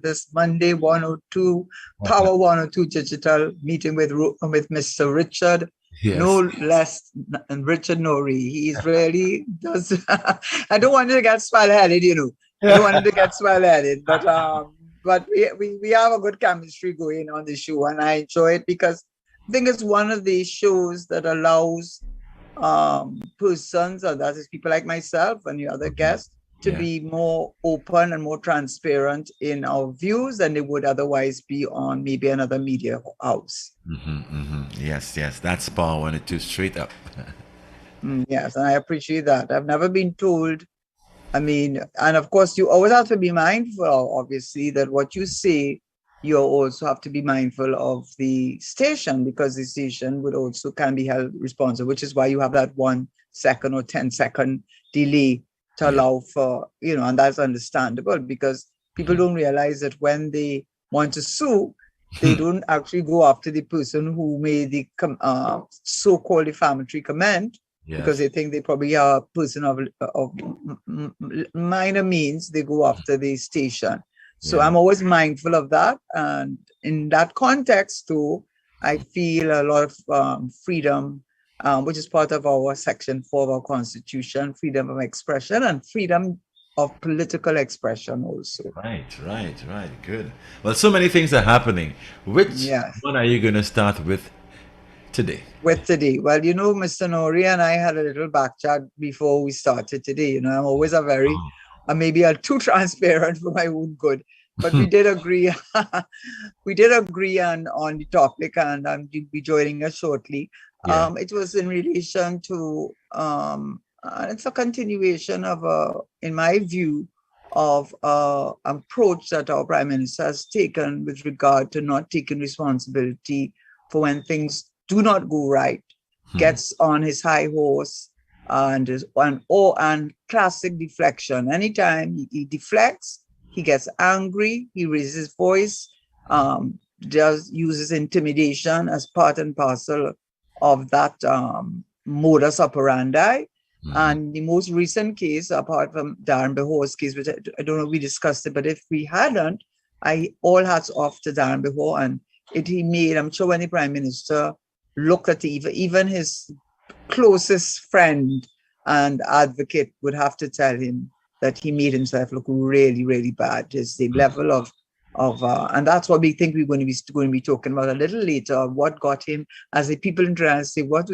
this Monday 102 Power 102 Digital meeting with Mr. Richard, no Yes. less than Richard Noray. He's really does. I don't want to get swell-headed, you know. I don't want him to get swell-headed, but we have a good chemistry going on the show, and I enjoy it because I think it's one of the shows that allows persons, or that is people like myself and the other guests, to Yeah. be more open and more transparent in our views than they would otherwise be on maybe another media house. Yes, yes. That's Paul 102 straight up. Yes, and I appreciate that. I've never been told. I mean, and of course, you always have to be mindful, obviously, that what you say, you also have to be mindful of the station, because the station would also can be held responsible, which is why you have that 1 second or 10-second delay to Yeah. allow for, and that's understandable because people don't realize that when they want to sue, they don't actually go after the person who made the so-called defamatory comment, because Yes. they think they probably are a person of minor means. They go after the station. So Yeah. I'm always mindful of that. And in that context, too, I feel a lot of freedom, which is part of our Section 4 of our Constitution, freedom of expression and freedom of political expression also. Right, right, right. Good. Well, so many things are happening. Which Yes. one are you going to start with today? With today. Well, Mr. Nori and I had a little back chat before we started today. I'm always maybe a too transparent for my own good, but we did agree. We did agree on the topic, and you'll be joining us shortly. Yeah. It was in relation to, and it's a continuation of, in my view, of approach that our Prime Minister has taken with regard to not taking responsibility for when things do not go right, gets on his high horse, and classic deflection. Anytime he deflects, he gets angry, he raises his voice, just uses intimidation as part and parcel of that modus operandi. And the most recent case, apart from Darren Behore's case, which I don't know if we discussed it, but if we hadn't, all hats off to Darren Behore. And he made, I'm sure when the Prime Minister looked at even his closest friend and advocate would have to tell him that he made himself look really, really bad. Just the level of and that's what we think we're going to be talking about a little later. What got him, as the people in Toronto say, what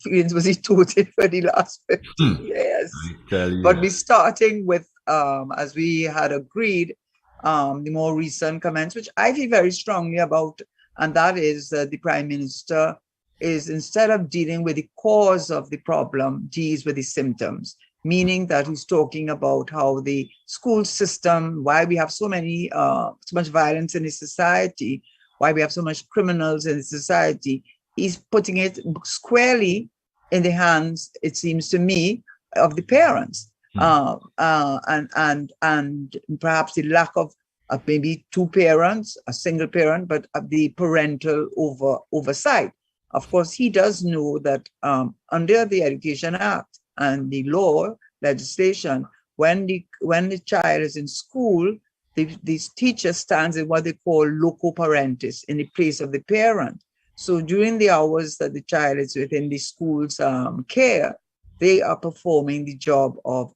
feelings was he toted for the last 15 years? But we're starting with, as we had agreed, the more recent comments, which I feel very strongly about, and that is the Prime Minister is, instead of dealing with the cause of the problem, deals with the symptoms, meaning that he's talking about how the school system, why we have so much violence in the society, why we have so much criminals in the society. He's putting it squarely in the hands, it seems to me, of the parents, and perhaps the lack of maybe two parents, a single parent, but the parental oversight. Of course, he does know that under the Education Act and the law legislation, when the child is in school, the teacher stands in what they call loco parentis, in the place of the parent. So during the hours that the child is within the school's care, they are performing the job of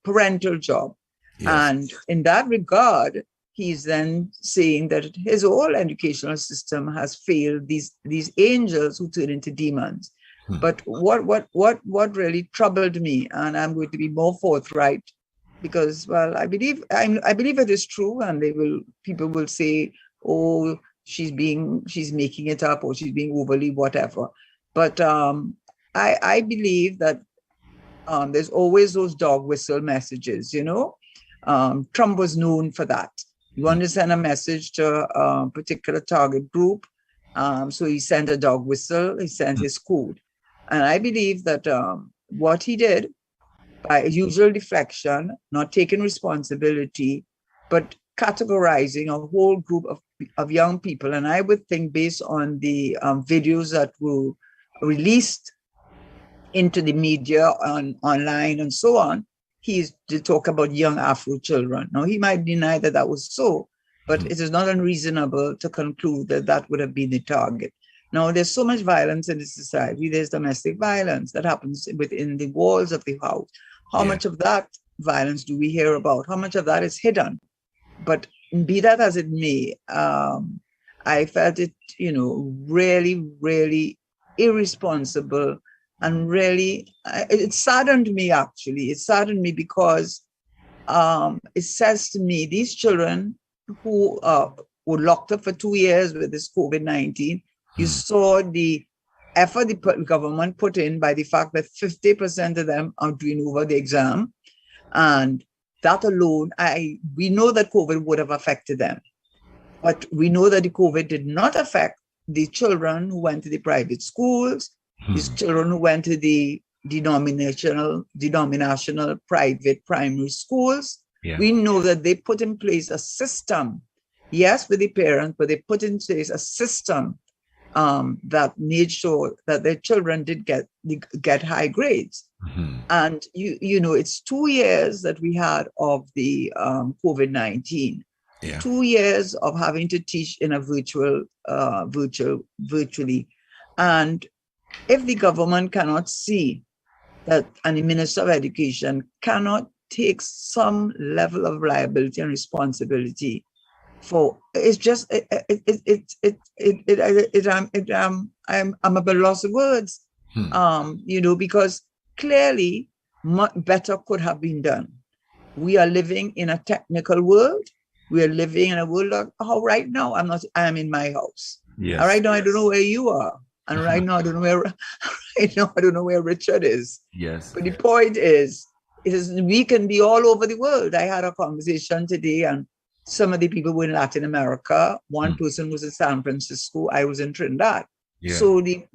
parental job. Yes. And in that regard, he's then saying that his whole educational system has failed these angels who turn into demons. But what really troubled me, and I'm going to be more forthright, because, well, I believe it is true, and people will say, oh, she's making it up, or she's being overly whatever. But I believe that there's always those dog whistle messages. Trump was known for that. You want to send a message to a particular target group, so he sent a dog whistle. He sent his code. And I believe that what he did, by usual deflection, not taking responsibility, but categorizing a whole group of young people. And I would think, based on the videos that were released into the media, online and so on, he's to talk about young Afro children. Now, he might deny that was so, but it is not unreasonable to conclude that that would have been the target. Now, there's so much violence in the society. There's domestic violence that happens within the walls of the house. How much of that violence do we hear about? How much of that is hidden? But be that as it may, I felt it, really, really irresponsible, and really, it saddened me, actually. It saddened me because it says to me, these children who were locked up for 2 years with this COVID-19, you saw the effort the government put in by the fact that 50% of them are doing over the exam. And that alone, we know that COVID would have affected them. But we know that the COVID did not affect the children who went to the private schools, these children who went to the denominational private primary schools. Yeah. We know that they put in place a system, yes, with the parents, but they put in place a system that made sure that their children did get high grades. And it's 2 years that we had of the COVID-19. Yeah. 2 years of having to teach in a virtually. And if the government cannot see that, and the Minister of Education cannot take some level of liability and responsibility for, it's just, I'm at a loss of words, because clearly better could have been done. We are living in a technical world. We are living in a world of how right now I am in my house. Yes. And right now I don't know where you are. And right now I don't know where Richard is. Yes. But the point is we can be all over the world. I had a conversation today, and some of the people were in Latin America. One person was in San Francisco. I was in Trinidad. Yeah. So the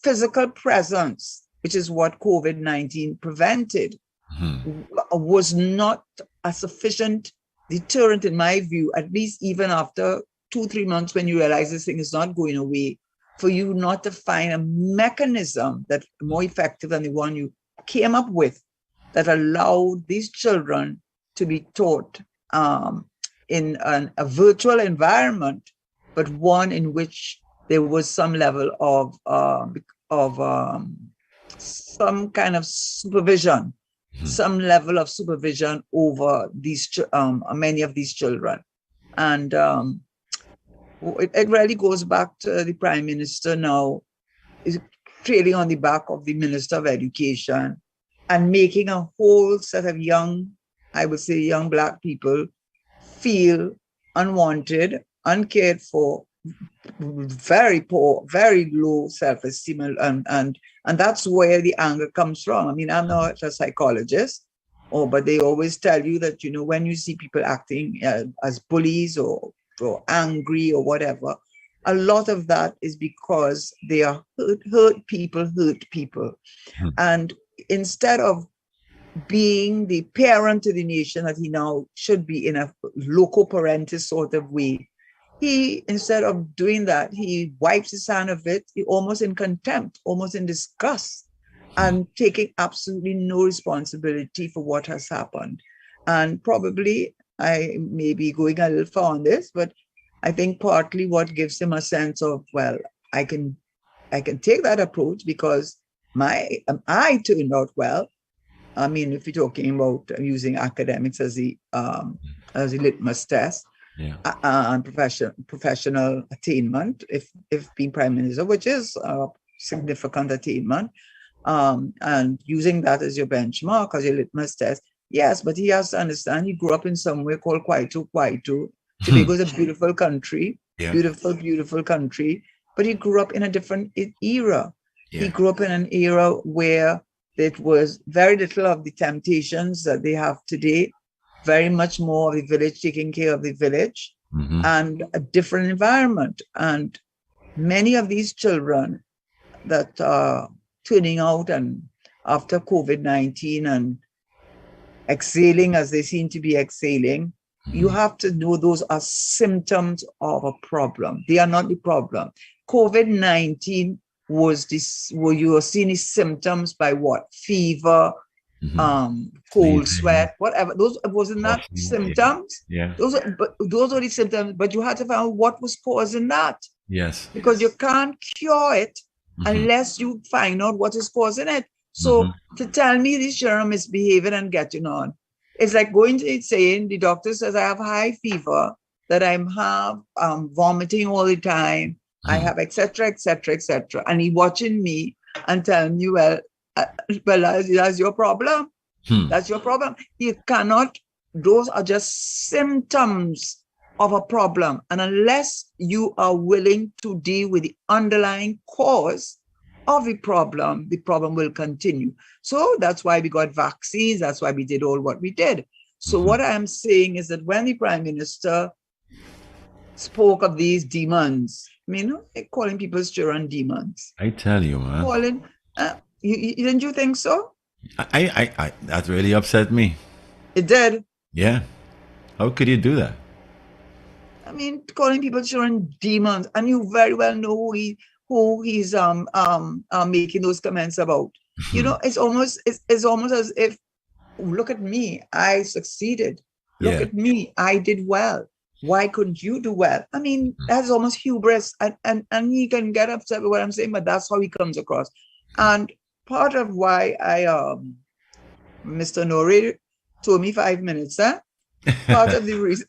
physical presence, which is what COVID-19 prevented, was not a sufficient deterrent, in my view, at least even after 2-3 months, when you realize this thing is not going away, for you not to find a mechanism that's more effective than the one you came up with that allowed these children to be taught in a virtual environment, but one in which there was some level of some kind of supervision, some level of supervision over these many of these children. And it really goes back to the Prime Minister now, is trailing on the back of the Minister of Education and making a whole set of young Black people feel unwanted, uncared for, very poor, very low self-esteem, and that's where the anger comes from. I mean, I'm not a psychologist, but they always tell you that, when you see people acting as bullies or angry or whatever, a lot of that is because they are hurt people. And instead of being the parent to the nation that he now should be in a loco parentis sort of way, he, instead of doing that, he wipes his hand of it, almost in contempt, almost in disgust, and taking absolutely no responsibility for what has happened. And probably, I may be going a little far on this, but I think partly what gives him a sense of, well, I can take that approach because I turned out well. I mean, if you're talking about using academics as a litmus test, and professional attainment, if being Prime Minister, which is a significant attainment, and using that as your benchmark, as your litmus test, yes, but he has to understand he grew up in somewhere called Kwaito. Tobago is a beautiful country, beautiful country, but he grew up in a different era. Yeah. He grew up in an era where there was very little of the temptations that they have today, very much more of the village taking care of the village, and a different environment. And many of these children that are turning out and after COVID-19 and exhaling as they seem to be exhaling, you have to know those are symptoms of a problem. They are not the problem. COVID-19 was this, where you were seeing these symptoms by what? Fever, cold Sneezing, sweat, whatever. Those wasn't that coughing. symptoms. Yeah. Those are the symptoms. But you had to find out what was causing that, Yes. because you can't cure it Mm-hmm. unless you find out what is causing it. Mm-hmm. So to tell me these children misbehaving and getting on, it's like going to it saying the doctor says I have high fever, that I have vomiting all the time, I have etc. etc. etc. And he watching me and telling you, uh, that's your problem. Hmm. That's your problem. You cannot, those are just symptoms of a problem. And unless you are willing to deal with the underlying cause of the problem will continue. So that's why we got vaccines. That's why we did all what we did. So what I'm saying is that when the Prime Minister spoke of these demons, I mean, calling people's children demons. I tell you, man. Calling, didn't you think so? That really upset me. It did. Yeah. How could you do that? I mean, calling people children demons, and you very well know who he's making those comments about. You know, it's almost as if, look at me, I succeeded. Look Yeah. at me, I did well. Why couldn't you do well? I mean, that's almost hubris, and he can get upset with what I'm saying, but that's how he comes across. And part of why Mr. Noray told me 5 minutes, part of the reason.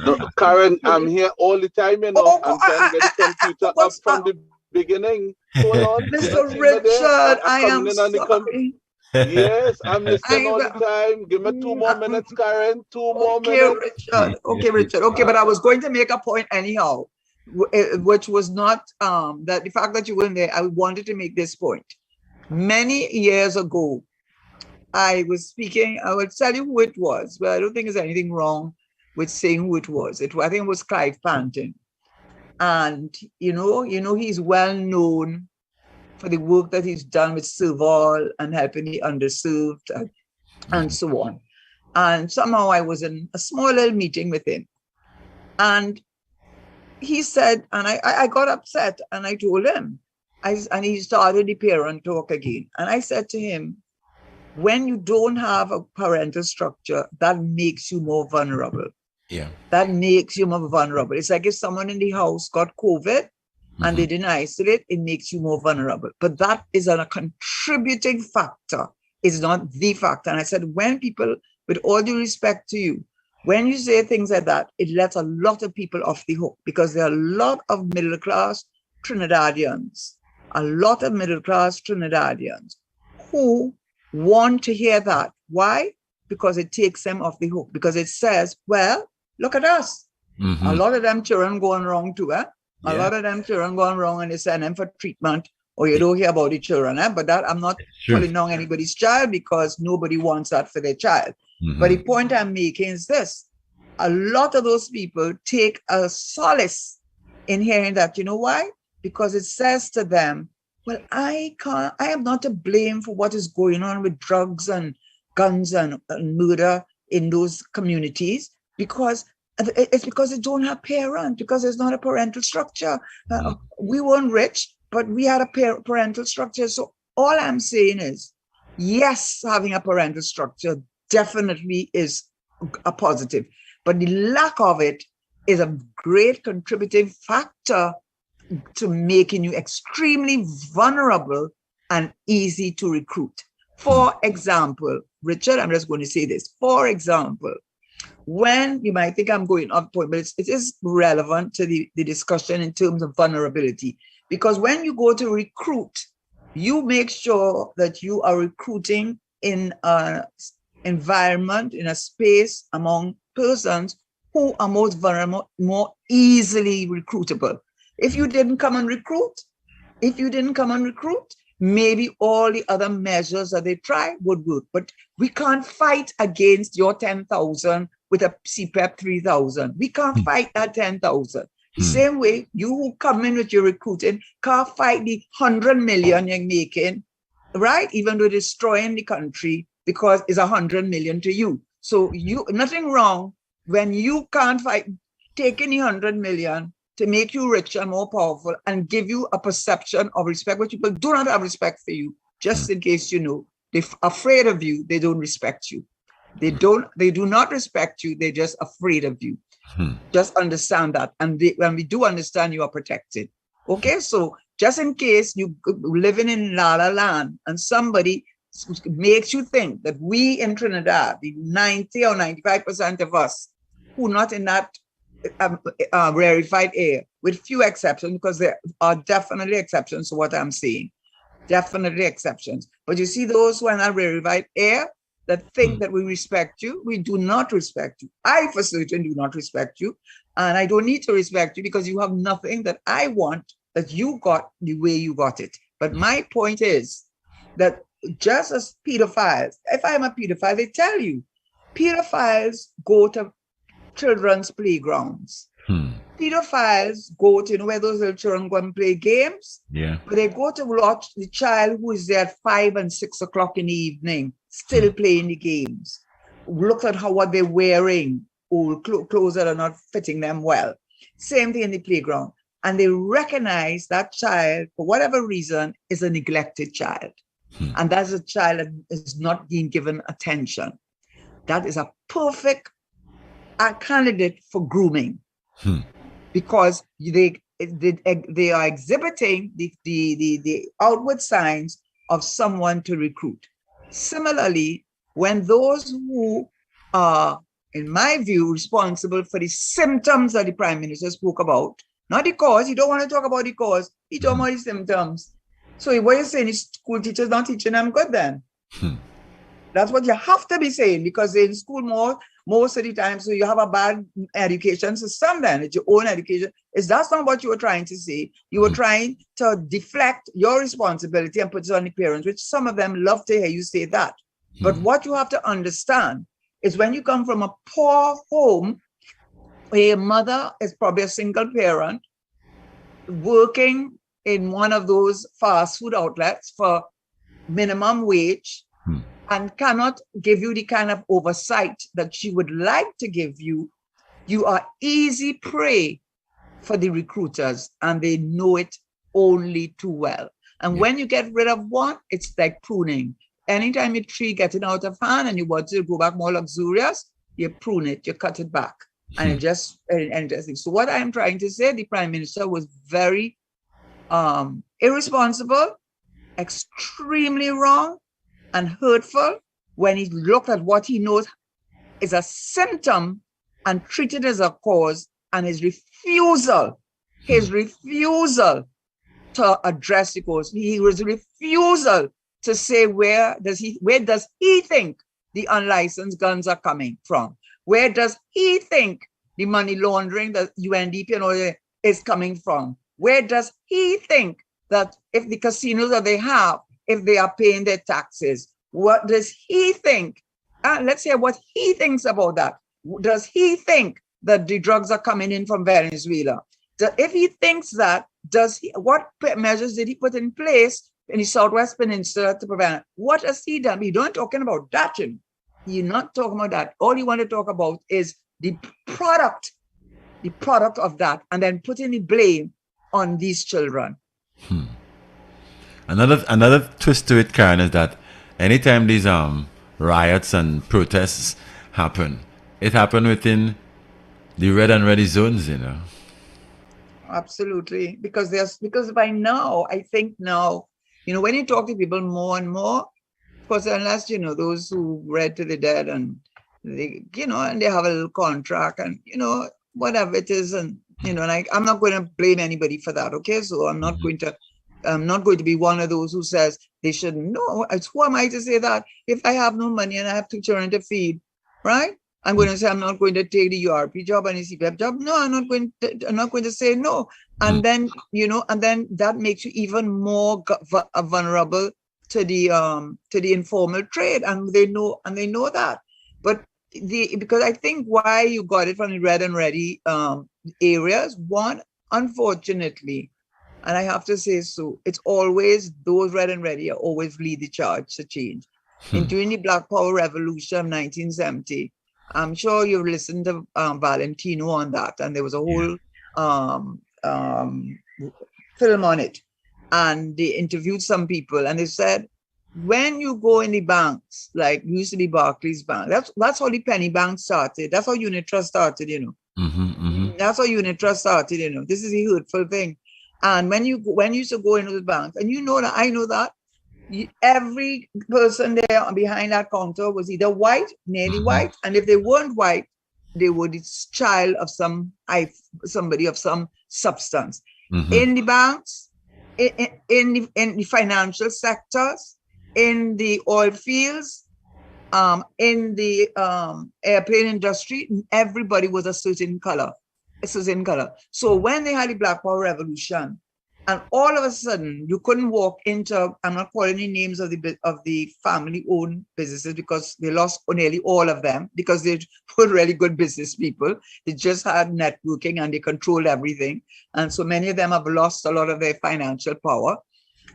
No, Karen, I'm here all the time, you know. I'm trying to get the computer up from the beginning. Hold on. Mr. Richard, I am sorry. Yes, I'm listening all the time. Give me 2 more minutes, Karen. 2 more minutes. Richard. Okay, Richard. Okay, but I was going to make a point anyhow, which was not that the fact that you weren't there. I wanted to make this point. Many years ago, I was speaking. I will tell you who it was, but I don't think there's anything wrong with saying who it was. I think it was Clive Panton, and you know, he's well known for the work that he's done with Serval and helping the underserved and so on. And somehow I was in a small little meeting with him, and he said, and I got upset, and I told him, and he started the parent talk again, and I said to him, when you don't have a parental structure, that makes you more vulnerable. Yeah. That makes you more vulnerable. It's like if someone in the house got COVID and they didn't isolate, it makes you more vulnerable. But that is a contributing factor. It's not the factor. And I said, when people, with all due respect to you, when you say things like that, it lets a lot of people off the hook, because there are a lot of middle-class Trinidadians, who want to hear that. Why? Because it takes them off the hook. Because it says, well, look at us. A lot of them children going wrong too. A lot of them children going wrong, and they send them for treatment, or you don't hear about the children. But that, I'm not pulling down anybody's child, because nobody wants that for their child. But the point I'm making is this. A lot of those people take a solace in hearing that. You know why? Because it says to them, well, I am not to blame for what is going on with drugs and guns and murder in those communities, because it's because they don't have parents, because there's not a parental structure. We weren't rich, but we had a parental structure. So all I'm saying is, yes, having a parental structure definitely is a positive, but the lack of it is a great contributing factor to making you extremely vulnerable and easy to recruit. For example, Richard, I'm just going to say this. For example, when you might think I'm going off point, but it is relevant to the discussion in terms of vulnerability, because when you go to recruit, you make sure that you are recruiting in an environment, in a space among persons who are most vulnerable, more easily recruitable. If you didn't come and recruit, maybe all the other measures that they try would work. But we can't fight against your 10,000 with a CPEP 3,000. We can't fight that 10,000. The same way, you who come in with your recruiting can't fight the 100 million you're making, right? Even though destroying the country, because it's 100 million to you. So nothing wrong when you can't fight taking the 100 million to make you richer and more powerful and give you a perception of respect, which people do not have respect for you, just in case you know. They're afraid of you. They don't respect you. They do not respect you. They're just afraid of you. Just understand that. And when we do understand, you are protected. Okay, so just in case you living in La La Land and somebody makes you think that we in Trinidad, the 90 or 95% of us who not in that rarefied air, with few exceptions, because there are definitely exceptions to what I'm saying. Definitely exceptions. But you see those who are in that rarefied air that think that we respect you, we do not respect you. I for certain do not respect you. And I don't need to respect you because you have nothing that I want that you got the way you got it. But my point is that just as pedophiles, if I'm a pedophile, they tell you, pedophiles go to children's playgrounds. Pedophiles go to, where those little children go and play games. Yeah. But they go to watch the child who is there at 5 and 6 o'clock in the evening, still playing the games. Look at what they're wearing, or clothes that are not fitting them well. Same thing in the playground. And they recognize that child, for whatever reason, is a neglected child. And that's a child that is not being given attention. That is a perfect candidate for grooming. Because they are exhibiting the outward signs of someone to recruit. Similarly, when those who are, in my view, responsible for the symptoms that the Prime Minister spoke about, not the cause, he don't want to talk about the cause, he talking about the symptoms. So what you're saying is school teachers not teaching them good then? That's what you have to be saying, because they're in school most of the time, so you have a bad education system then. It's your own education. That's not what you were trying to say. You were trying to deflect your responsibility and put it on the parents, which some of them love to hear you say that. But what you have to understand is when you come from a poor home, where a mother is probably a single parent, working in one of those fast food outlets for minimum wage, and cannot give you the kind of oversight that she would like to give you, you are easy prey for the recruiters, and they know it only too well. And when you get rid of one, it's like pruning. Anytime your tree getting out of hand and you want to go back more luxurious, you prune it, you cut it back. And it just interesting. So what I'm trying to say, the Prime Minister was very irresponsible, extremely wrong, and hurtful when he looked at what he knows is a symptom and treated as a cause, and his refusal to address the cause. He was refusal to say where does he think the unlicensed guns are coming from? Where does he think the money laundering that UNDP and all that is coming from? Where does he think that if the casinos that they have, if they are paying their taxes? What does he think? Let's hear what he thinks about that. Does he think that the drugs are coming in from Venezuela? If he thinks that, what measures did he put in place in the Southwest Peninsula to prevent it? What has he done? You're not talking about that. You're not talking about that. All you want to talk about is the product of that, and then putting the blame on these children. Another twist to it, Karen, is that anytime these riots and protests happen, it happened within the red and ready zones, Absolutely, because by now, I think now, when you talk to people more and more, of course, unless those who read to the dead and they, and they have a little contract and whatever it is, and and I'm not going to blame anybody for that. Okay, so I'm not going to be one of those who says they shouldn't. No, who am I to say that? If I have no money and I have 2 children to feed, right? I'm going to say I'm not going to take the URP job and the CPF job. No, I'm not going to say no. And then and then that makes you even more vulnerable to the informal trade, and they know that. But because I think why you got it from the red and ready areas, one, unfortunately, and I have to say so, it's always those red and ready are always lead the charge to change. And during the Black Power Revolution of 1970, I'm sure you've listened to Valentino on that, and there was a whole film on it, and they interviewed some people, and they said when you go in the banks, like used to be Barclays Bank, that's how the penny bank started. That's how unit trust started, you know. That's how unit trust started, you know. This is a hurtful thing. And when you used to go into the bank, and you know that I know that every person there behind that counter was either white, nearly white, and if they weren't white, they were the child of somebody of some substance. In the banks, in the financial sectors, in the oil fields, in the airplane industry, everybody was a certain color. So when they had the Black Power Revolution, and all of a sudden you couldn't walk into, I'm not calling the names of the family-owned businesses because they lost nearly all of them because they were really good business people. They just had networking and they controlled everything. And so many of them have lost a lot of their financial power.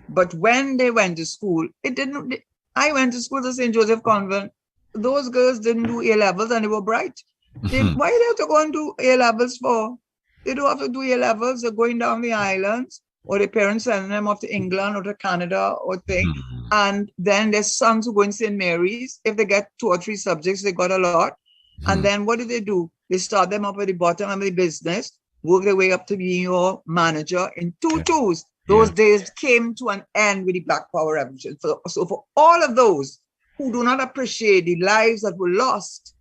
But when they went to school, I went to school at St. Joseph Convent. Those girls didn't do A-levels and they were bright. Why do they have to go and do A-levels for? They don't have to do A-levels. They're going down the islands, or their parents sending them off to England or to Canada or thing. And then their sons who go in St. Mary's. If they get 2 or 3 subjects, they got a lot. And then what do? They start them up at the bottom of the business, work their way up to being your manager in 2 twos. Those days came to an end with the Black Power Revolution. So for all of those who do not appreciate the lives that were lost,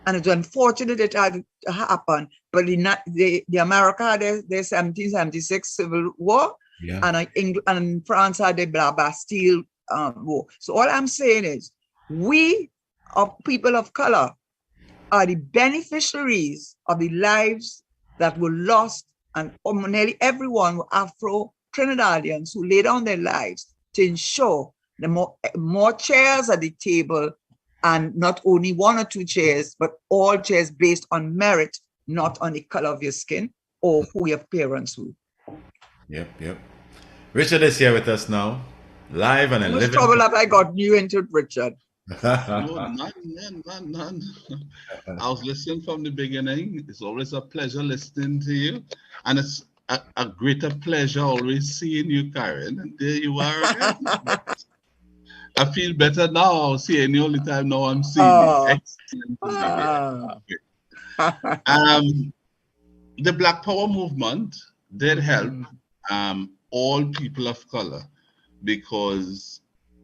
and it's unfortunate it had to happen, but the America had their 1776 Civil War, and England and France had the Bastille War. So all I'm saying is, we are people of color are the beneficiaries of the lives that were lost, and nearly everyone were Afro Trinidadians who laid down their lives to ensure the more chairs at the table, and not only 1 or 2 chairs, but all chairs based on merit, not on the color of your skin or who your parents were. Yep. Richard is here with us now, live and How much trouble have I got you into, Richard? No, none. I was listening from the beginning. It's always a pleasure listening to you, and it's a greater pleasure always seeing you, Karen. And there you are again. I feel better now seeing you all the time. Now I'm seeing you. Excellent. The Black Power movement did help all people of color, because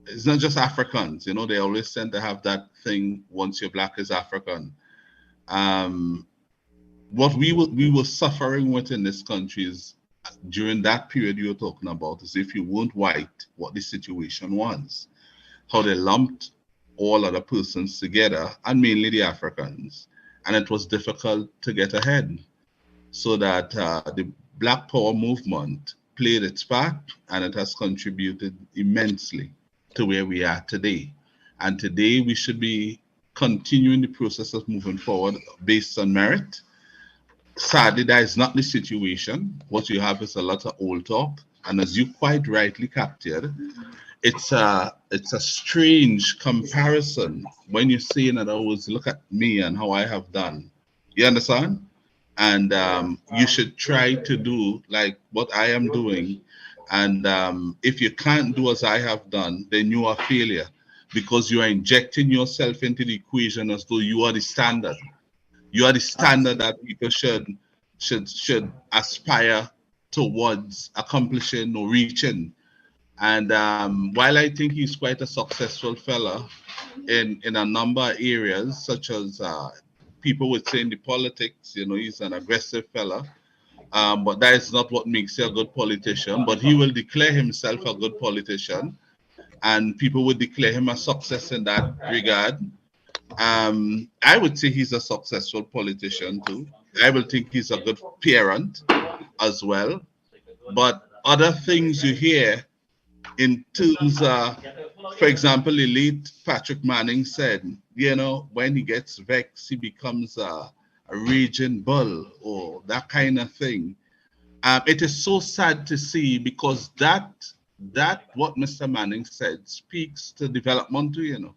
it's not just Africans. You know, they always tend to have that thing, once you're Black is African. What we were suffering with in this country is, during that period you're talking about, is if you weren't white, what the situation was. How they lumped all other persons together, and mainly the Africans. And it was difficult to get ahead. So that the Black Power movement played its part, and it has contributed immensely to where we are today. And today we should be continuing the process of moving forward based on merit. Sadly, that is not the situation. What you have is a lot of old talk. And as you quite rightly captured, it's a strange comparison when you're saying that, always look at me and how I have done. You understand? And you should try to do like what I am doing. And if you can't do as I have done, then you are a failure, because you are injecting yourself into the equation as though you are the standard. You are the standard that people should aspire towards accomplishing or reaching. And while I think he's quite a successful fella in a number of areas, such as people would say in the politics, you know, he's an aggressive fella. But that is not what makes you a good politician. But he will declare himself a good politician, and people would declare him a success in that regard. I would say he's a successful politician too. I will think he's a good parent as well. But other things you hear in terms of, for example, the late Patrick Manning said, you know, when he gets vexed, he becomes a raging bull, or that kind of thing. It is so sad to see, because that what Mr. Manning said speaks to development too, you know.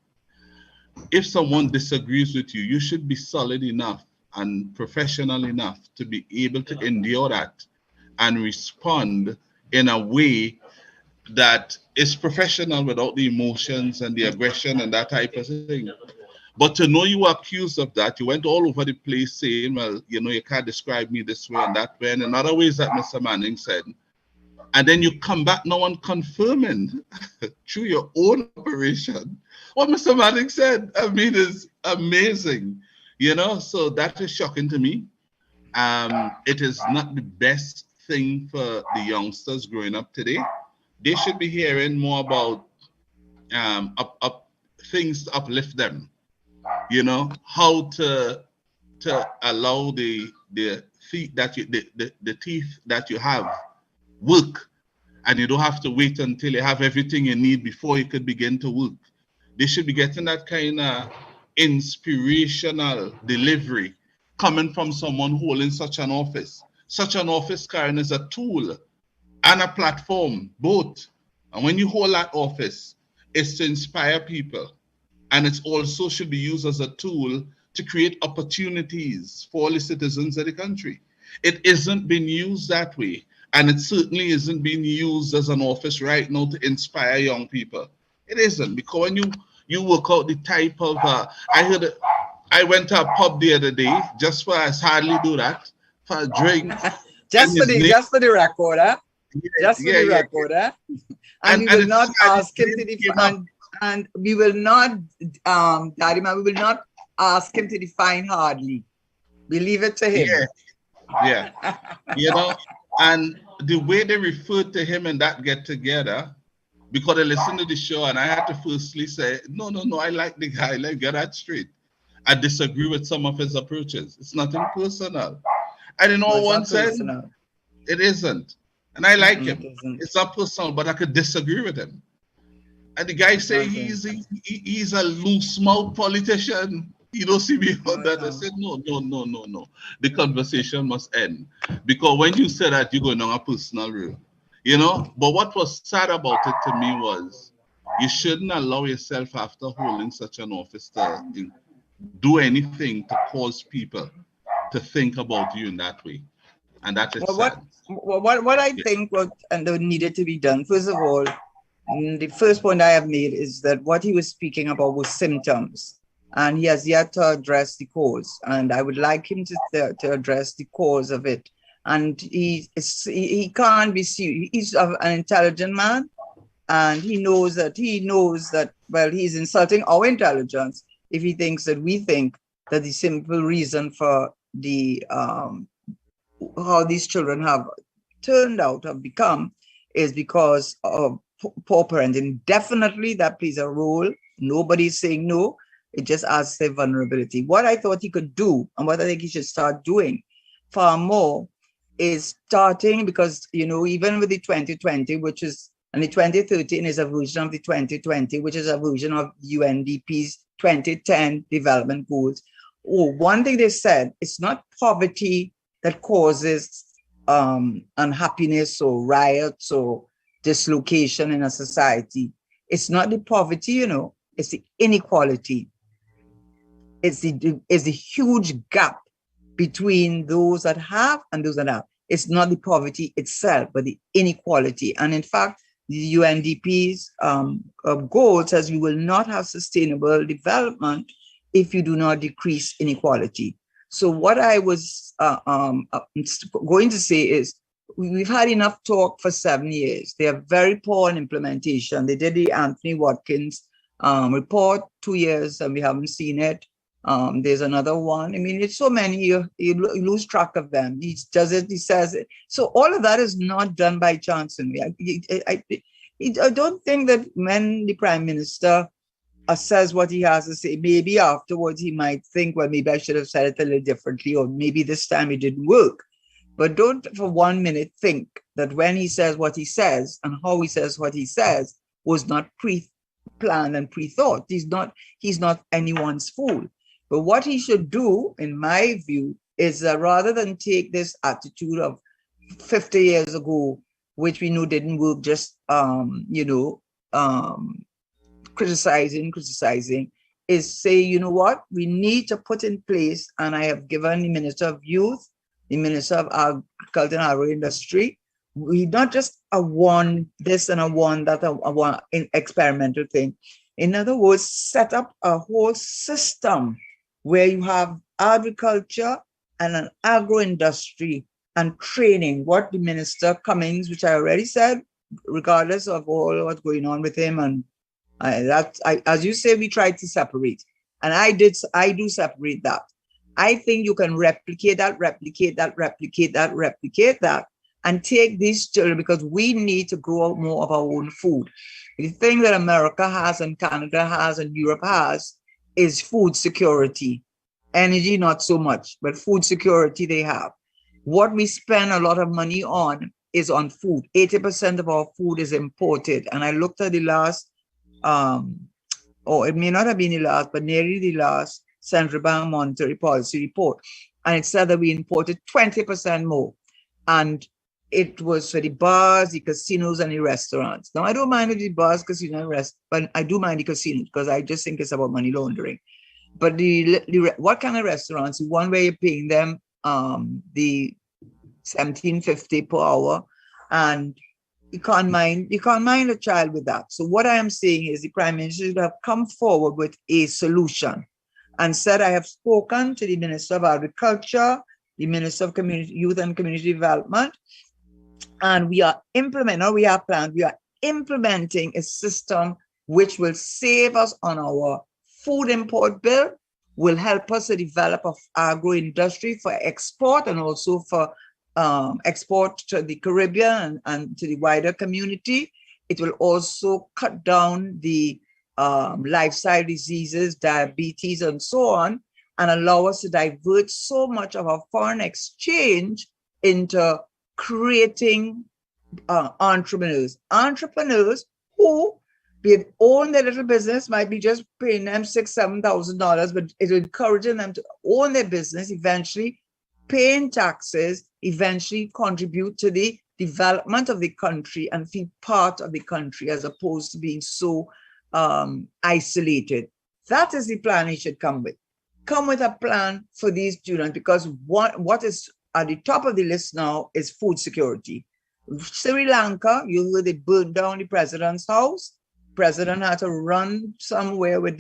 If someone disagrees with you, you should be solid enough and professional enough to be able to endure that and respond in a way that is professional without the emotions and the aggression and that type of thing. But to know you were accused of that, you went all over the place saying, well, you know, you can't describe me this way and that way, and in other ways that Mr. Manning said. And then you come back now and confirming through your own operation what Mr. Manning said. I mean, it's amazing, you know, so that is shocking to me. It is not the best thing for the youngsters growing up today. They should be hearing more about things to uplift them. You know how to allow the feet that you the teeth that you have work, and you don't have to wait until you have everything you need before you could begin to work. They should be getting that kind of inspirational delivery coming from someone holding such an office. Such an office, Karen, is a tool and a platform, both. And when you hold that office, it's to inspire people. And it also should be used as a tool to create opportunities for all the citizens of the country. It isn't being used that way. And it certainly isn't being used as an office right now to inspire young people. It isn't, because when you work out the type of, I went to a pub the other day, just for, I hardly do that, for a drink. just for the record, huh? Just for the record, huh? And we will not ask him to define, and we will not, Daddy man, we will not ask him to define hardly. We leave it to him. Yeah. You know, and the way they referred to him in that get together, because I listened to the show and I had to firstly say, no, I like the guy, let's get that straight. I disagree with some of his approaches. It's nothing personal. And in all one sense, it isn't. And I like him. It's not personal, but I could disagree with him. And the guy say he's a loose mouth politician. You don't see me on that. I said, no. The conversation must end. Because when you say that, you're going on a personal route. You know? But what was sad about it to me was you shouldn't allow yourself, after holding such an office, to do anything to cause people to think about you in that way. And that is sad. What I think needed to be done, first of all, the first point I have made is that what he was speaking about was symptoms, and he has yet to address the cause. And I would like him to address the cause of it. And he can't be serious. He's an intelligent man, and he knows that, well, he's insulting our intelligence if he thinks that we think that the simple reason for the how these children have become is because of poor parenting. Definitely that plays a role. Nobody's saying no. It just adds their vulnerability. What I thought he could do, and what I think he should start doing far more, is starting, because, you know, even with the 2020, and the 2013 is a version of the 2020, which is a version of UNDP's 2010 development goals. One thing they said, it's not poverty that causes unhappiness or riots or dislocation in a society. It's not the poverty, you know, it's the inequality. It's the huge gap between those that have and those that have. It's not the poverty itself, but the inequality. And in fact, the UNDP's goal says we will not have sustainable development if you do not decrease inequality. So what I was going to say is, we've had enough talk for 7 years. They are very poor in implementation. They did the Anthony Watkins report 2 years and we haven't seen it. There's another one. I mean, it's so many, you lose track of them. He does it, he says it. So all of that is not done by chance. I don't think that when the Prime Minister says what he has to say, maybe afterwards he might think, well, maybe I should have said it a little differently, or maybe this time it didn't work. But don't for 1 minute think that when he says what he says and how he says what he says was not pre-planned and pre-thought. He's not anyone's fool. But what he should do, in my view, is rather than take this attitude of 50 years ago, which we knew didn't work, just criticizing, is say, you know what, we need to put in place, and I have given the Minister of Youth, the Minister of Agriculture and Agro-Industry, we not just a one this and a one that, a one experimental thing. In other words, set up a whole system where you have agriculture and an agro industry and training. What the Minister Cummings, which I already said, regardless of all what's going on with him, and as you say, we tried to separate, and I do separate that. I think you can replicate that, and take these children, because we need to grow more of our own food. The thing that America has and Canada has and Europe has is food security. Energy, not so much, but food security they have. What we spend a lot of money on is on food. 80% of our food is imported. And I looked at the last, or it may not have been the last, but nearly the last Central Bank Monetary Policy report. And it said that we imported 20% more. And it was for the bars, the casinos, and the restaurants. Now, I don't mind the bars, casinos, and restaurants, but I do mind the casinos because I just think it's about money laundering. But what kind of restaurants? The one where you're paying them the $17.50 per hour, and you can't mind a child with that. So what I am saying is the Prime Minister should have come forward with a solution and said, I have spoken to the Minister of Agriculture, the Minister of Youth and Community Development, and we are implementing a system which will save us on our food import bill, will help us to develop an agro industry for export and also for export to the Caribbean and to the wider community. It will also cut down the lifestyle diseases, diabetes, and so on, and allow us to divert so much of our foreign exchange into creating entrepreneurs who they own their little business, might be just paying them $6,000-$7,000, but it's encouraging them to own their business, eventually paying taxes, eventually contribute to the development of the country and feel part of the country as opposed to being so isolated. That is the plan he should come with. Come with a plan for these students, because what is at the top of the list now is food security. Sri Lanka, you heard they burned down the president's house. President had to run somewhere with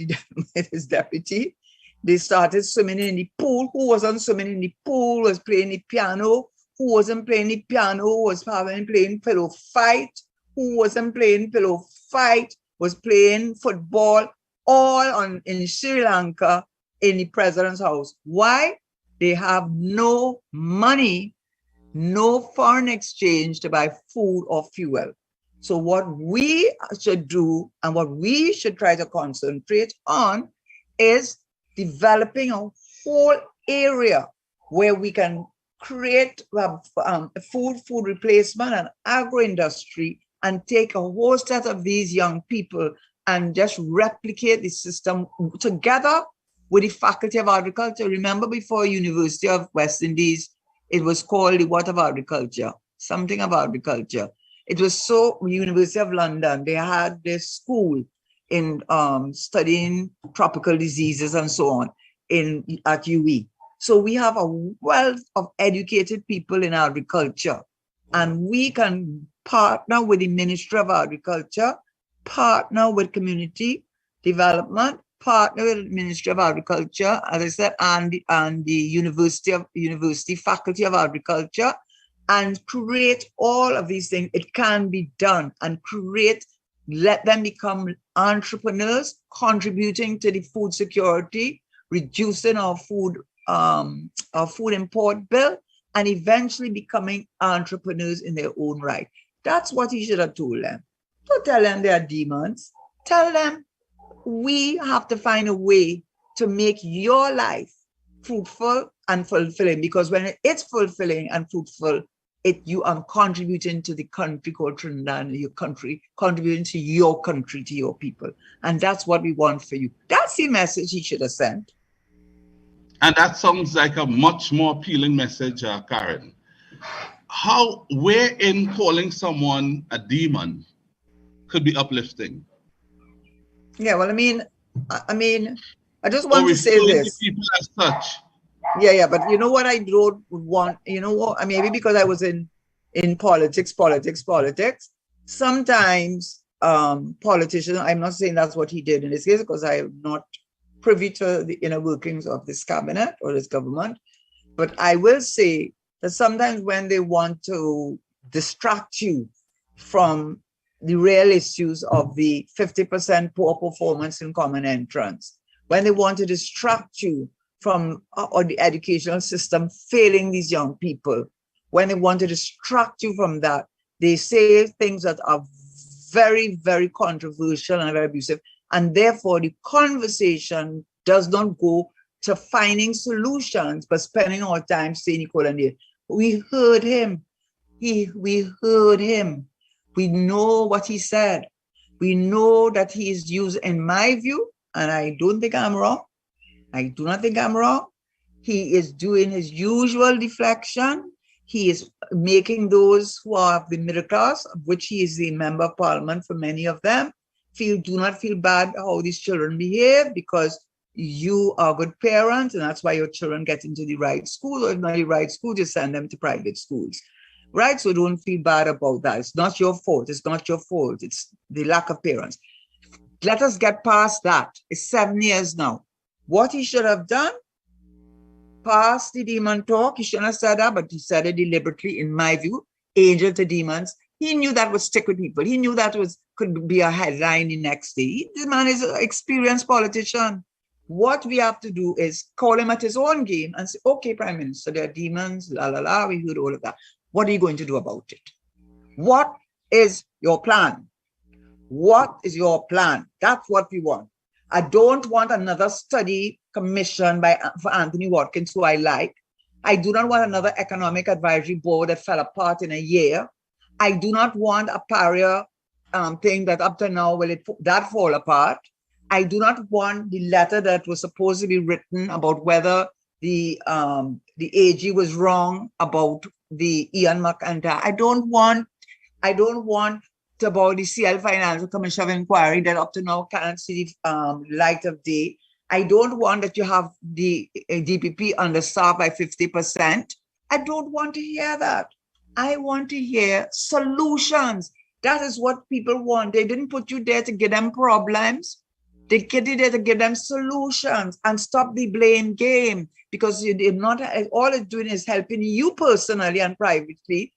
his deputy. They started swimming in the pool. Who wasn't swimming in the pool was playing the piano. Who wasn't playing the piano was playing pillow fight. Who wasn't playing pillow fight was playing football, all in Sri Lanka in the president's house. Why? They have no money, no foreign exchange to buy food or fuel. So what we should do and what we should try to concentrate on is developing a whole area where we can create food replacement and agro industry and take a whole set of these young people and just replicate the system together with the Faculty of Agriculture. Remember, before University of West Indies, it was called the what of agriculture, something of agriculture. It was so University of London, they had this school in studying tropical diseases and so on at UE. So we have a wealth of educated people in agriculture, and we can partner with the Ministry of Agriculture, partner with community development, partner with the Ministry of Agriculture, as I said, and the University Faculty of Agriculture, and create all of these things. It can be done, and let them become entrepreneurs, contributing to the food security, reducing our food import bill, and eventually becoming entrepreneurs in their own right. That's what he should have told them. Don't tell them they are demons. Tell them we have to find a way to make your life fruitful and fulfilling, because when it's fulfilling and fruitful, you are contributing to the country called Trinidad, and your country, contributing to your country, to your people. And that's what we want for you. That's the message he should have sent. And that sounds like a much more appealing message, Karen. Where in calling someone a demon could be uplifting? Yeah, well, I mean, I just want to say this. People as such. Yeah, but you know what I don't want, maybe because I was in in politics. Sometimes politicians, I'm not saying that's what he did in this case, because I am not privy to the inner workings of this cabinet or this government, but I will say that sometimes when they want to distract you from the real issues of the 50% poor performance in common entrance, when they want to distract you from or the educational system failing these young people, when they want to distract you from that, they say things that are very, very controversial and very abusive. And therefore, the conversation does not go to finding solutions, but spending our time saying, we heard him. We heard him. We know what he said. We know that he is used, in my view, and I don't think I'm wrong. I do not think I'm wrong. He is doing his usual deflection. He is making those who are of the middle class, of which he is the member of parliament for many of them, do not feel bad how these children behave, because you are good parents, and that's why your children get into the right school, or if not the right school, just send them to private schools. Right? So don't feel bad about that. It's not your fault. It's not your fault. It's the lack of parents. Let us get past that. It's 7 years now. What he should have done, past the demon talk, he shouldn't have said that, but he said it deliberately, in my view, angel to demons. He knew that would stick with people. He knew that could be a headline the next day. The man is an experienced politician. What we have to do is call him at his own game and say, okay, Prime Minister, there are demons, la, la, la, we heard all of that. What are you going to do about it? What is your plan? What is your plan? That's what we want. I don't want another study commission for Anthony Watkins, who I like. I do not want another economic advisory board that fell apart in a year. I do not want a pariah thing that up to now, that fall apart. I do not want the letter that was supposed to be written about whether the AG was wrong about the Ian McIntyre. I don't want about the CL Financial Commission of Inquiry that up to now can't see the light of day. I don't want that you have the DPP understaffed by 50%. I don't want to hear that. I want to hear solutions. That is what people want. They didn't put you there to give them problems. They get you there to give them solutions and stop the blame game, because you did not. All it's doing is helping you personally and privately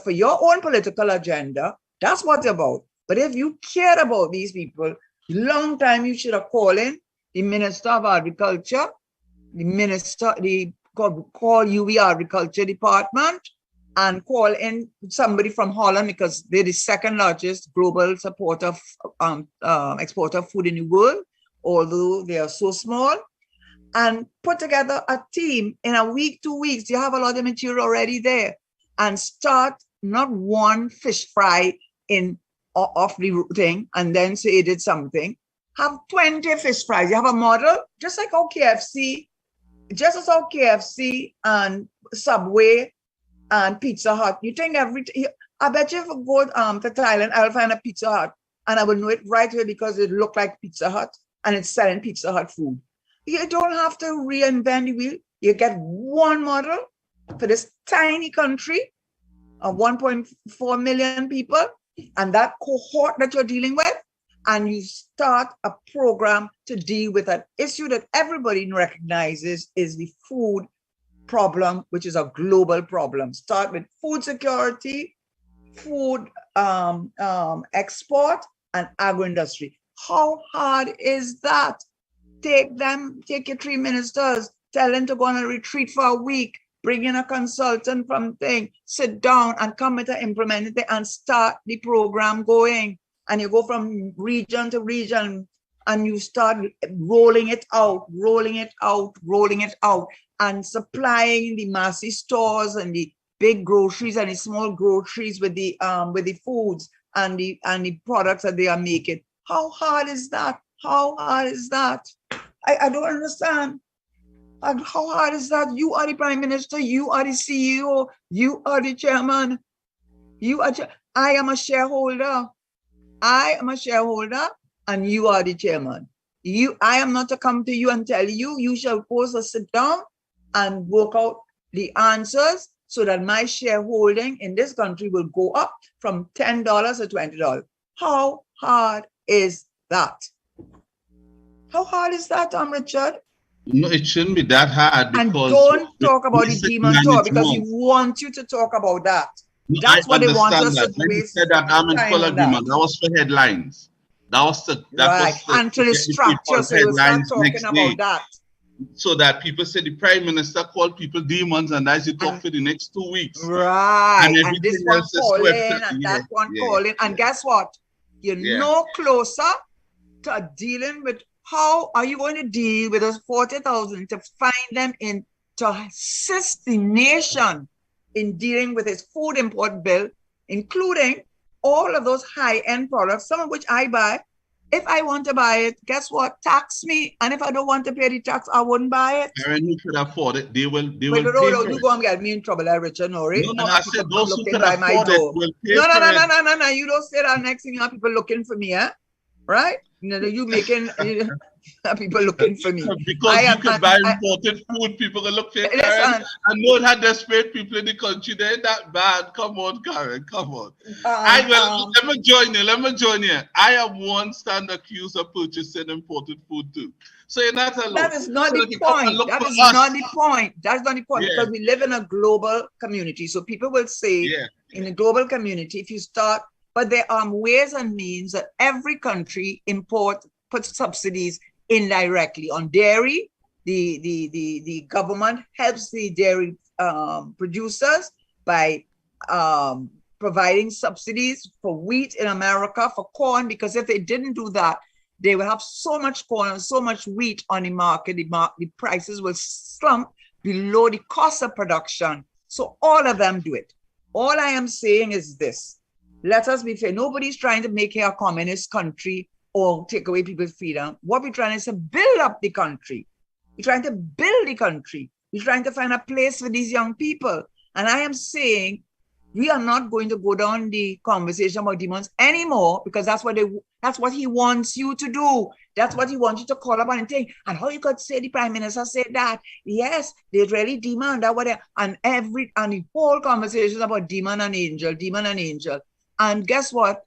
for your own political agenda. That's what it's about. But if you care about these people, long time you should have called in the Minister of Agriculture, call UV Agriculture Department, and call in somebody from Holland, because they're the second largest global exporter of food in the world, although they are so small, and put together a team in a week, 2 weeks. You have a lot of material already there, and start not one fish fry off the thing and then say it did something. Have 20 fish fries. You have a model, just like how KFC, and Subway and Pizza Hut. You think I bet you if I go to Thailand, I'll find a Pizza Hut and I will know it right away, because it look like Pizza Hut and it's selling Pizza Hut food. You don't have to reinvent the wheel. You get one model for this tiny country of 1.4 million people, and that cohort that you're dealing with, and you start a program to deal with an issue that everybody recognizes is the food problem, which is a global problem. Start with food security, food export, and agro-industry. How hard is that? Take your 3 ministers, tell them to go on a retreat for a week, bring in a consultant from thing, sit down and come with an implementation and start the program going. And you go from region to region and you start rolling it out, and supplying the massive stores and the big groceries and the small groceries with the foods and the products that they are making. How hard is that? I don't understand. How hard is that? You are the Prime Minister, you are the CEO, you are the chairman. I am a shareholder. And you are the chairman. I am not to come to you and tell you, you shall pause or sit down and work out the answers so that my shareholding in this country will go up from $10 to $20. How hard is that? How hard is that, Richard? No, it shouldn't be that hard because... And don't talk about the demon talk because he wants you to talk about that. No, that's what they want us that. to When waste you said that I'm in full agreement, that was for headlines. That was and to distract us, so you start talking about that. So that people say the Prime Minister called people demons, and as you talk for the next 2 weeks. Right. And this one calling and that one calling. And guess what? You're no closer to dealing with how are you going to deal with those 40,000 to find them in to assist the nation in dealing with its food import bill, including all of those high-end products, some of which I buy. If I want to buy it, guess what? Tax me. And if I don't want to pay the tax, I wouldn't buy it. Parents who could afford it, they will pay for it. You go and get me in trouble, Richard Noray. No, I said those who could afford it will pay for it. No. You don't say that. Next thing you have people looking for me, eh? Right? You making people looking for me. Because you can buy imported food, people can look for it. I know how desperate people in the country, they're that bad. Come on, Karen, come on. Let me join you. I am one stand accused of purchasing imported food too. So you're not alone. That is not the point. That is not the point. That's not the point because we live in a global community. So people will say in a global community, if you start, but there are ways and means that every country puts subsidies indirectly on dairy. The government helps the dairy producers by providing subsidies for wheat in America, for corn, because if they didn't do that, they will have so much corn and so much wheat on the market, the prices will slump below the cost of production. So all of them do it. All I am saying is this. Let us be fair. Nobody's trying to make it a communist country or take away people's freedom. What we're trying is to build up the country. We're trying to build the country. We're trying to find a place for these young people. And I am saying we are not going to go down the conversation about demons anymore because that's what he wants you to do. That's what he wants you to call up and think. And how you could say the Prime Minister said that? Yes, they really demon that whatever. And the whole conversation about demon and angel. And guess what?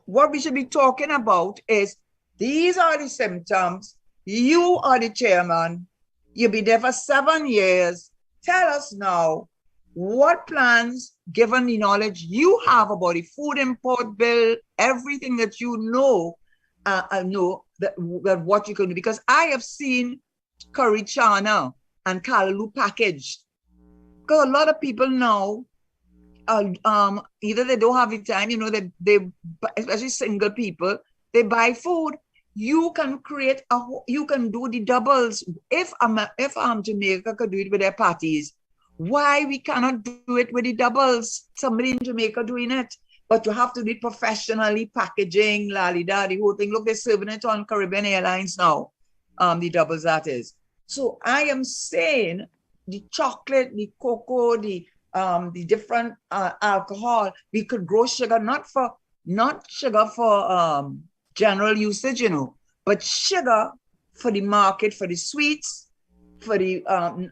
What we should be talking about is these are the symptoms. You are the chairman. You've been there for 7 years. Tell us now what plans, given the knowledge you have about the food import bill, everything that you know, that what you can do. Because I have seen curry chana and kalaloo packaged. Because a lot of people now, either they don't have the time, they especially single people, they buy food. You can you can do the doubles. If Jamaica could do it with their parties, why we cannot do it with the doubles? Somebody in Jamaica doing it, but you have to do it professionally, packaging, the whole thing. Look, they're serving it on Caribbean Airlines now, the doubles that is. So I am saying the chocolate, the cocoa, the different alcohol, we could grow sugar, not sugar for general usage, but sugar for the market, for the sweets, for the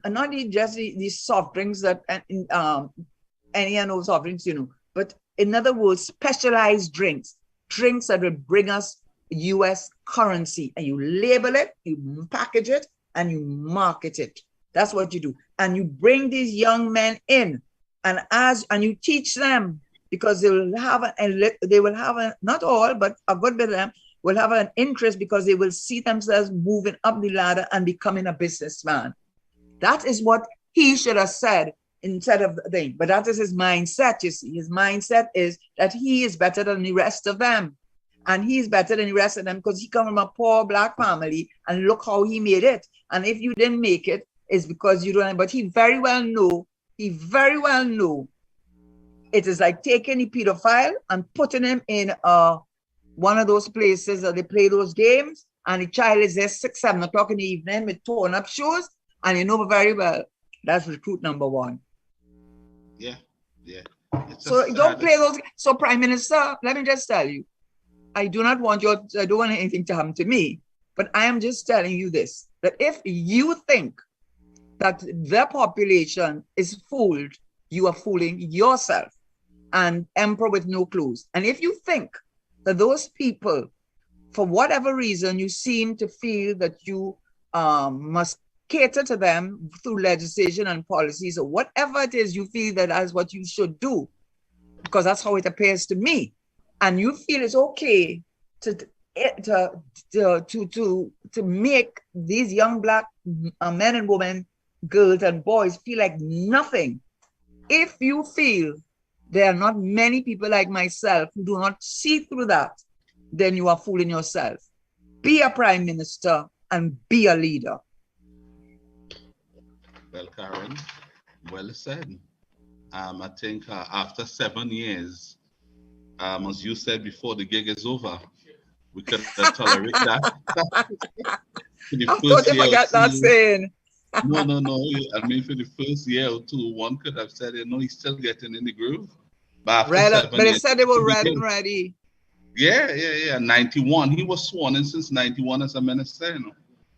not just the soft drinks that any and all soft drinks, but in other words, specialized drinks that will bring us US currency, and you label it, you package it, and you market it. That's what you do, and you bring these young men in. And you teach them, because they will have not all, but a good bit of them will have an interest because they will see themselves moving up the ladder and becoming a businessman. That is what he should have said instead of the thing. But that is his mindset, you see. His mindset is that he is better than the rest of them. And he's better than the rest of them because he comes from a poor Black family and look how he made it. And if you didn't make it, it's because you don't, but he very well knew it is like taking a pedophile and putting him in one of those places that they play those games, and the child is there 6, 7 o'clock in the evening with torn up shoes, and you know very well that's recruit number 1. Yeah. So don't play those. So Prime Minister, let me just tell you, I don't want anything to happen to me, but I am just telling you this, that if you think that their population is fooled, you are fooling yourself. And emperor with no clues. And if you think that those people, for whatever reason, you seem to feel that you must cater to them through legislation and policies or whatever it is you feel that is what you should do, because that's how it appears to me. And you feel it's okay to make these young Black men and women, girls and boys feel like nothing. If you feel there are not many people like myself who do not see through that, then you are fooling yourself. Be a prime minister and be a leader. Well, Karen, well said. I think after 7 years, as you said before, the gig is over. We could tolerate that. I thought you forgot that saying. No. I mean, for the first year or two, one could have said, he's still getting in the groove. But they said they were ready. Yeah. 91. He was sworn in since 91 as a minister,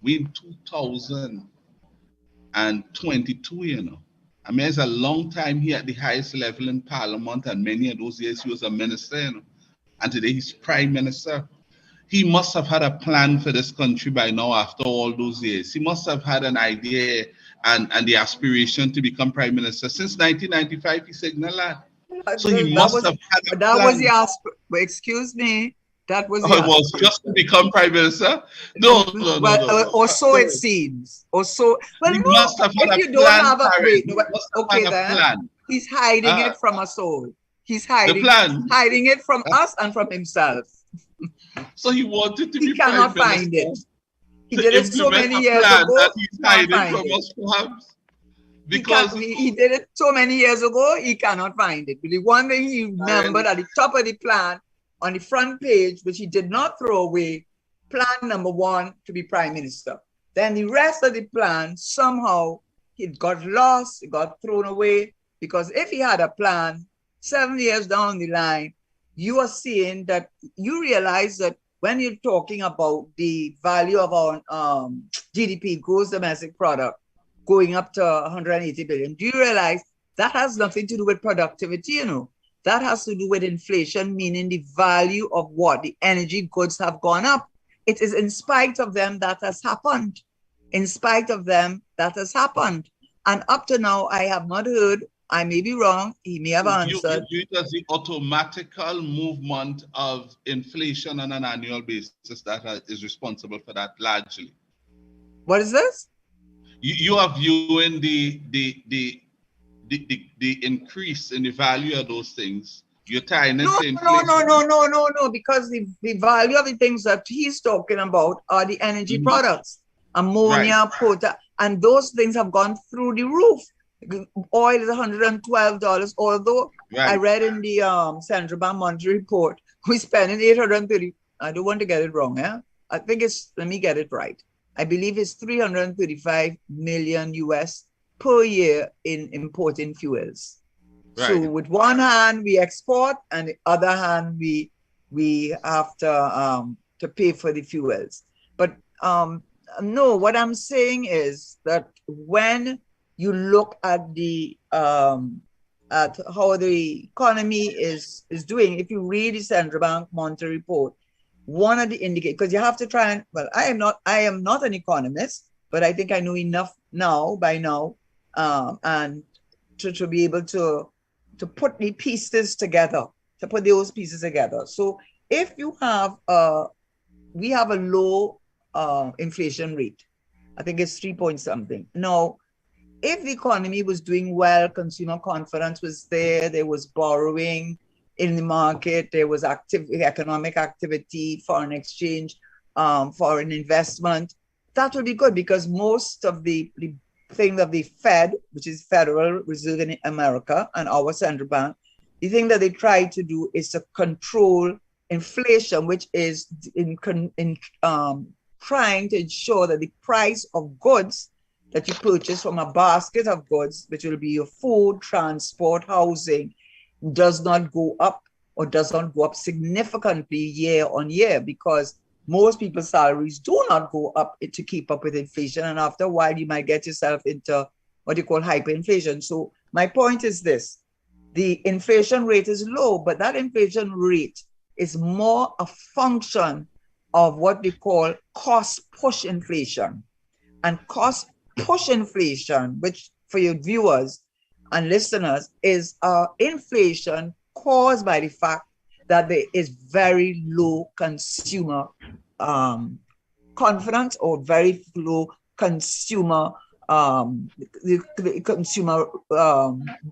We in 2022, I mean, it's a long time here at the highest level in Parliament, and many of those years he was a minister, And today he's prime minister. He must have had a plan for this country by now after all those years. He must have had an idea and the aspiration to become prime minister. Since 1995, he signaled that. So he must have had a plan. That was the excuse me. That was it was just to become prime minister? No. Or so it seems. Or so. Well, he must have had if a you don't plan, have a wait, okay then. Plan. He's hiding it from us all. He's hiding it from us and from himself. So he wanted to be prime minister. He cannot find it. He did it so many years ago. That he's hiding from us, perhaps. Because he did it so many years ago, he cannot find it. But the one thing he remembered at the top of the plan, on the front page, which he did not throw away, plan number 1 to be prime minister. Then the rest of the plan, somehow, it got lost, it got thrown away. Because if he had a plan, 7 years down the line, you are seeing that you realize that when you're talking about the value of our GDP, gross domestic product, going up to 180 billion, do you realize that has nothing to do with productivity, That has to do with inflation, meaning the value of what? The energy goods have gone up. It is in spite of them that has happened. In spite of them, that has happened. And up to now, I have not heard, I may be wrong, he may have answered. You does the automatical movement of inflation on an annual basis that is responsible for that largely. What is this? You are viewing the increase in the value of those things. You're tying it to inflation. No, because the value of the things that he's talking about are the energy products, ammonia, potash, and those things have gone through the roof. Oil is $112, although I read in the Central Bank Monetary Report, we're spending 830. I don't want to get it wrong, I think let me get it right. I believe it's 335 million US per year in importing fuels. Right. So with one hand we export, and the other hand we have to pay for the fuels. But no, what I'm saying is that when you look at the at how the economy is doing, if you read the Central Bank Monetary Report, one of the indicators, because you have to try and, well, I am not an economist, but I think I know enough by now, and to be able to put the pieces together, to put those pieces together. So if you have we have a low inflation rate, I think it's 3 point something. Now, if the economy was doing well, consumer confidence was there was borrowing in the market, there was economic activity, foreign exchange, foreign investment, that would be good, because most of the thing of the Fed, which is Federal Reserve in America, and our central bank, the thing that they try to do is to control inflation, which is in trying to ensure that the price of goods that you purchase from a basket of goods, which will be your food, transport, housing, does not go up, or does not go up significantly year on year, because most people's salaries do not go up to keep up with inflation. And after a while, you might get yourself into what you call hyperinflation. So my point is this: the inflation rate is low, but that inflation rate is more a function of what we call cost push inflation. And cost push inflation, which for your viewers and listeners is inflation caused by the fact that there is very low consumer confidence or very low consumer the consumer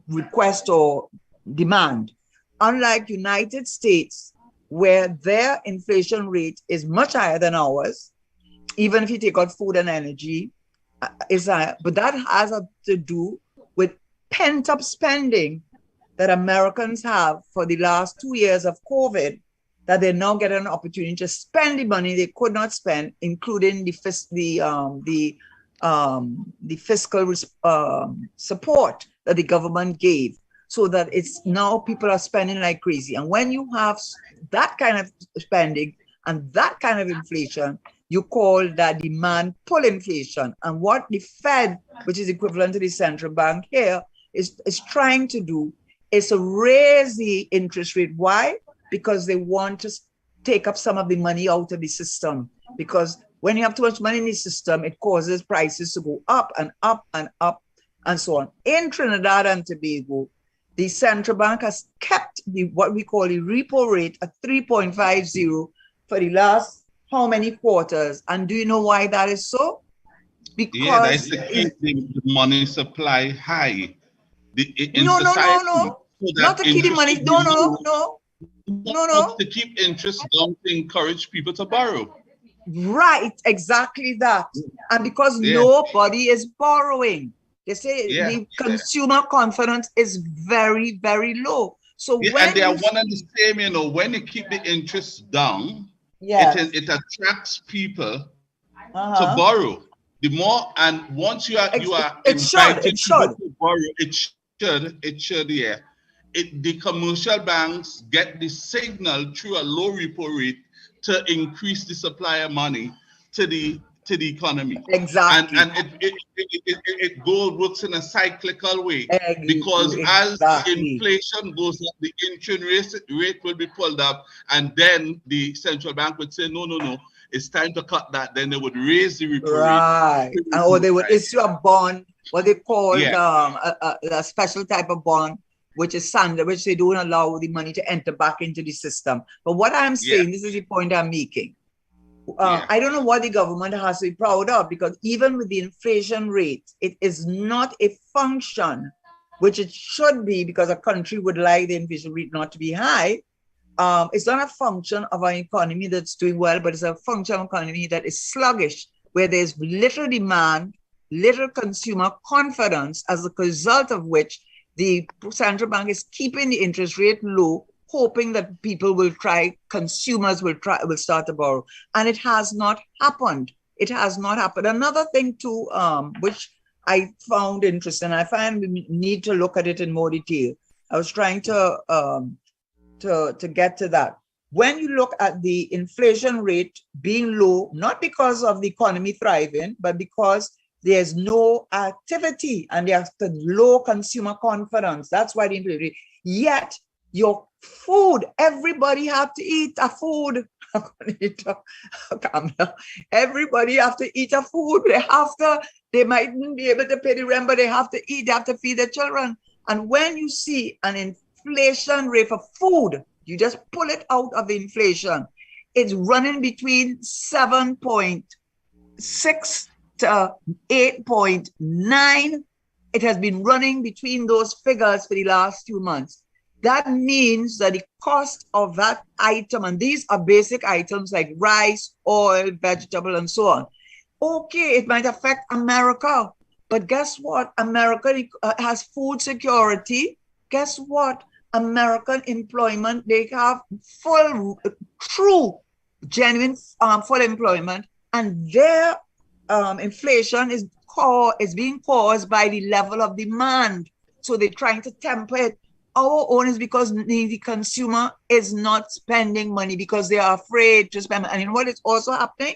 request or demand. Unlike United States, where their inflation rate is much higher than ours, even if you take out food and energy, is higher, but that has to do with pent-up spending that Americans have for the last 2 years of COVID, that they now get an opportunity to spend the money they could not spend, including the fiscal support that the government gave, so that it's now people are spending like crazy. And when you have that kind of spending and that kind of inflation, you call that demand pull inflation. And what the Fed, which is equivalent to the central bank here, is trying to do is to raise the interest rate. Why? Because they want to take up some of the money out of the system. Because when you have too much money in the system, it causes prices to go up and up and up and so on. In Trinidad and Tobago, the central bank has kept what we call the repo rate at 3.50 for the last how many quarters? And do you know why that is so? Because that's to keep the money supply high. No. Not to keep the money. No. To keep interest down, to encourage people to borrow. Right, exactly that. And because nobody is borrowing, they say the consumer confidence is very, very low. So when and they are one and the same, when you keep the interest down, it attracts people to borrow. The more, and once you are invited to borrow, it should, the commercial banks get the signal through a low repo rate to increase the supply of money to the economy. Exactly. And it works in a cyclical way, because as the inflation goes up, the interest rate will be pulled up, and then the central bank would say, no, it's time to cut that. Then they would raise the repo rate. Or they would issue a bond, what they call a special type of bond, which is standard, which they don't allow the money to enter back into the system. But what I'm saying, this is the point I'm making. I don't know what the government has to be proud of, because even with the inflation rate, it is not a function, which it should be, because a country would like the inflation rate not to be high. It's not a function of an economy that's doing well, but it's a function of an economy that is sluggish, where there's little demand, little consumer confidence, as a result of which the central bank is keeping the interest rate low, hoping that consumers will start to borrow. And it has not happened. Another thing too, which I found interesting, I find we need to look at it in more detail. I was trying to get to that. When you look at the inflation rate being low, not because of the economy thriving, but because there's no activity and there's low consumer confidence. That's why the inflation rate. Yet your food, everybody have to eat a food. Everybody have to eat a food. They mightn't be able to pay the rent, but they have to eat, they have to feed their children. And when you see an inflation rate for food, you just pull it out of the inflation, it's running between 7.6 to 8.9. It has been running between those figures for the last 2 months. That means that the cost of that item, and these are basic items like rice, oil, vegetable, and so on. Okay, it might affect America, but guess what? America has food security. Guess what? American employment, they have genuine full employment, and their inflation is being caused by the level of demand. So they're trying to temper it our own is because the consumer is not spending money because they are afraid to spend money. And you know what is also happening?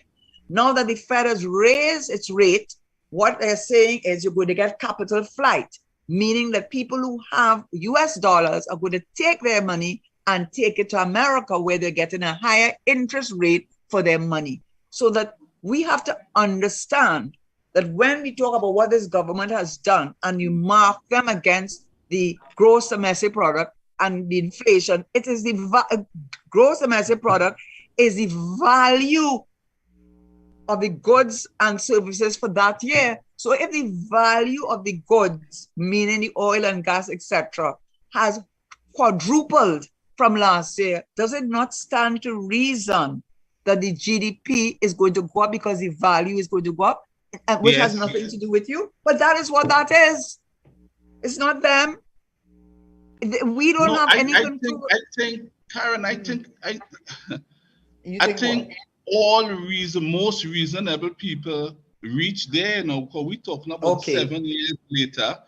Now that the Fed has raised its rate, what they're saying is you're going to get capital flight, meaning that people who have US dollars are going to take their money and take it to America where they're getting a higher interest rate for their money. So that we have to understand that when we talk about what this government has done and you mark them against the gross domestic product and the inflation, it is the gross domestic product is the value of the goods and services for that year. So if the value of the goods, meaning the oil and gas, etc., has quadrupled from last year, does it not stand to reason that the GDP is going to go up because the value is going to go up, which has nothing to do with you? But that is what that is. It's not them. We don't have any control. I think, Karen, I think most reasonable people reach there, because we're talking about 7 years later,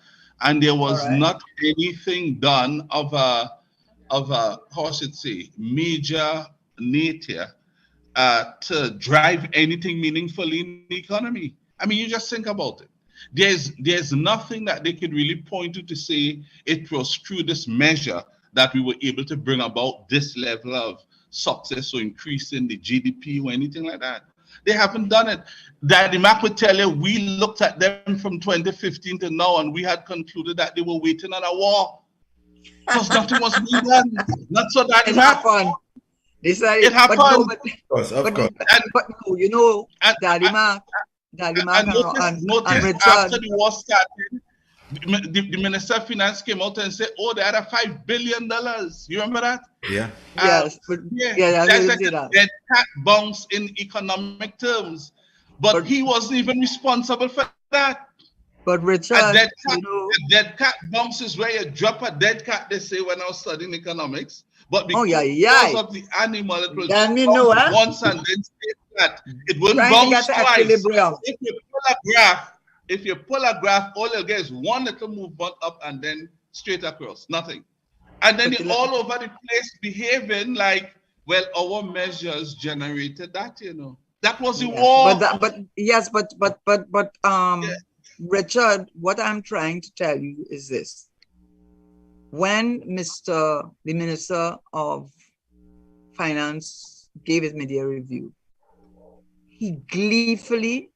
and there was not anything done of a how I should say, major nature to drive anything meaningfully in the economy. I mean, you just think about it. There's nothing that they could really point to say it was through this measure that we were able to bring about this level of success or increase in the GDP or anything like that. They haven't done it. Daddy Mac would tell you, we looked at them from 2015 to now and we had concluded that they were waiting on a war. Because nothing was being done. Not so that it happened. It happened. Of course. But you know, Daddy Mac and Richard. After the war started, the Minister of Finance came out and said, they had a $5 billion. You remember that? Yeah. Yes. That's like a dead cat bounce in economic terms. But he wasn't even responsible for that. But Richard, a dead cat bounce is where you drop a dead cat, they say, when I was studying economics. But because of the animal, it will bounce once and then stay flat. It won't bounce twice. If you pull a graph, all you'll get is one little movement up and then straight across, nothing. And then you're all over the place behaving like, well, our measures generated that, That was the war. Richard, what I'm trying to tell you is this. When the Minister of Finance gave his media review, he gleefully,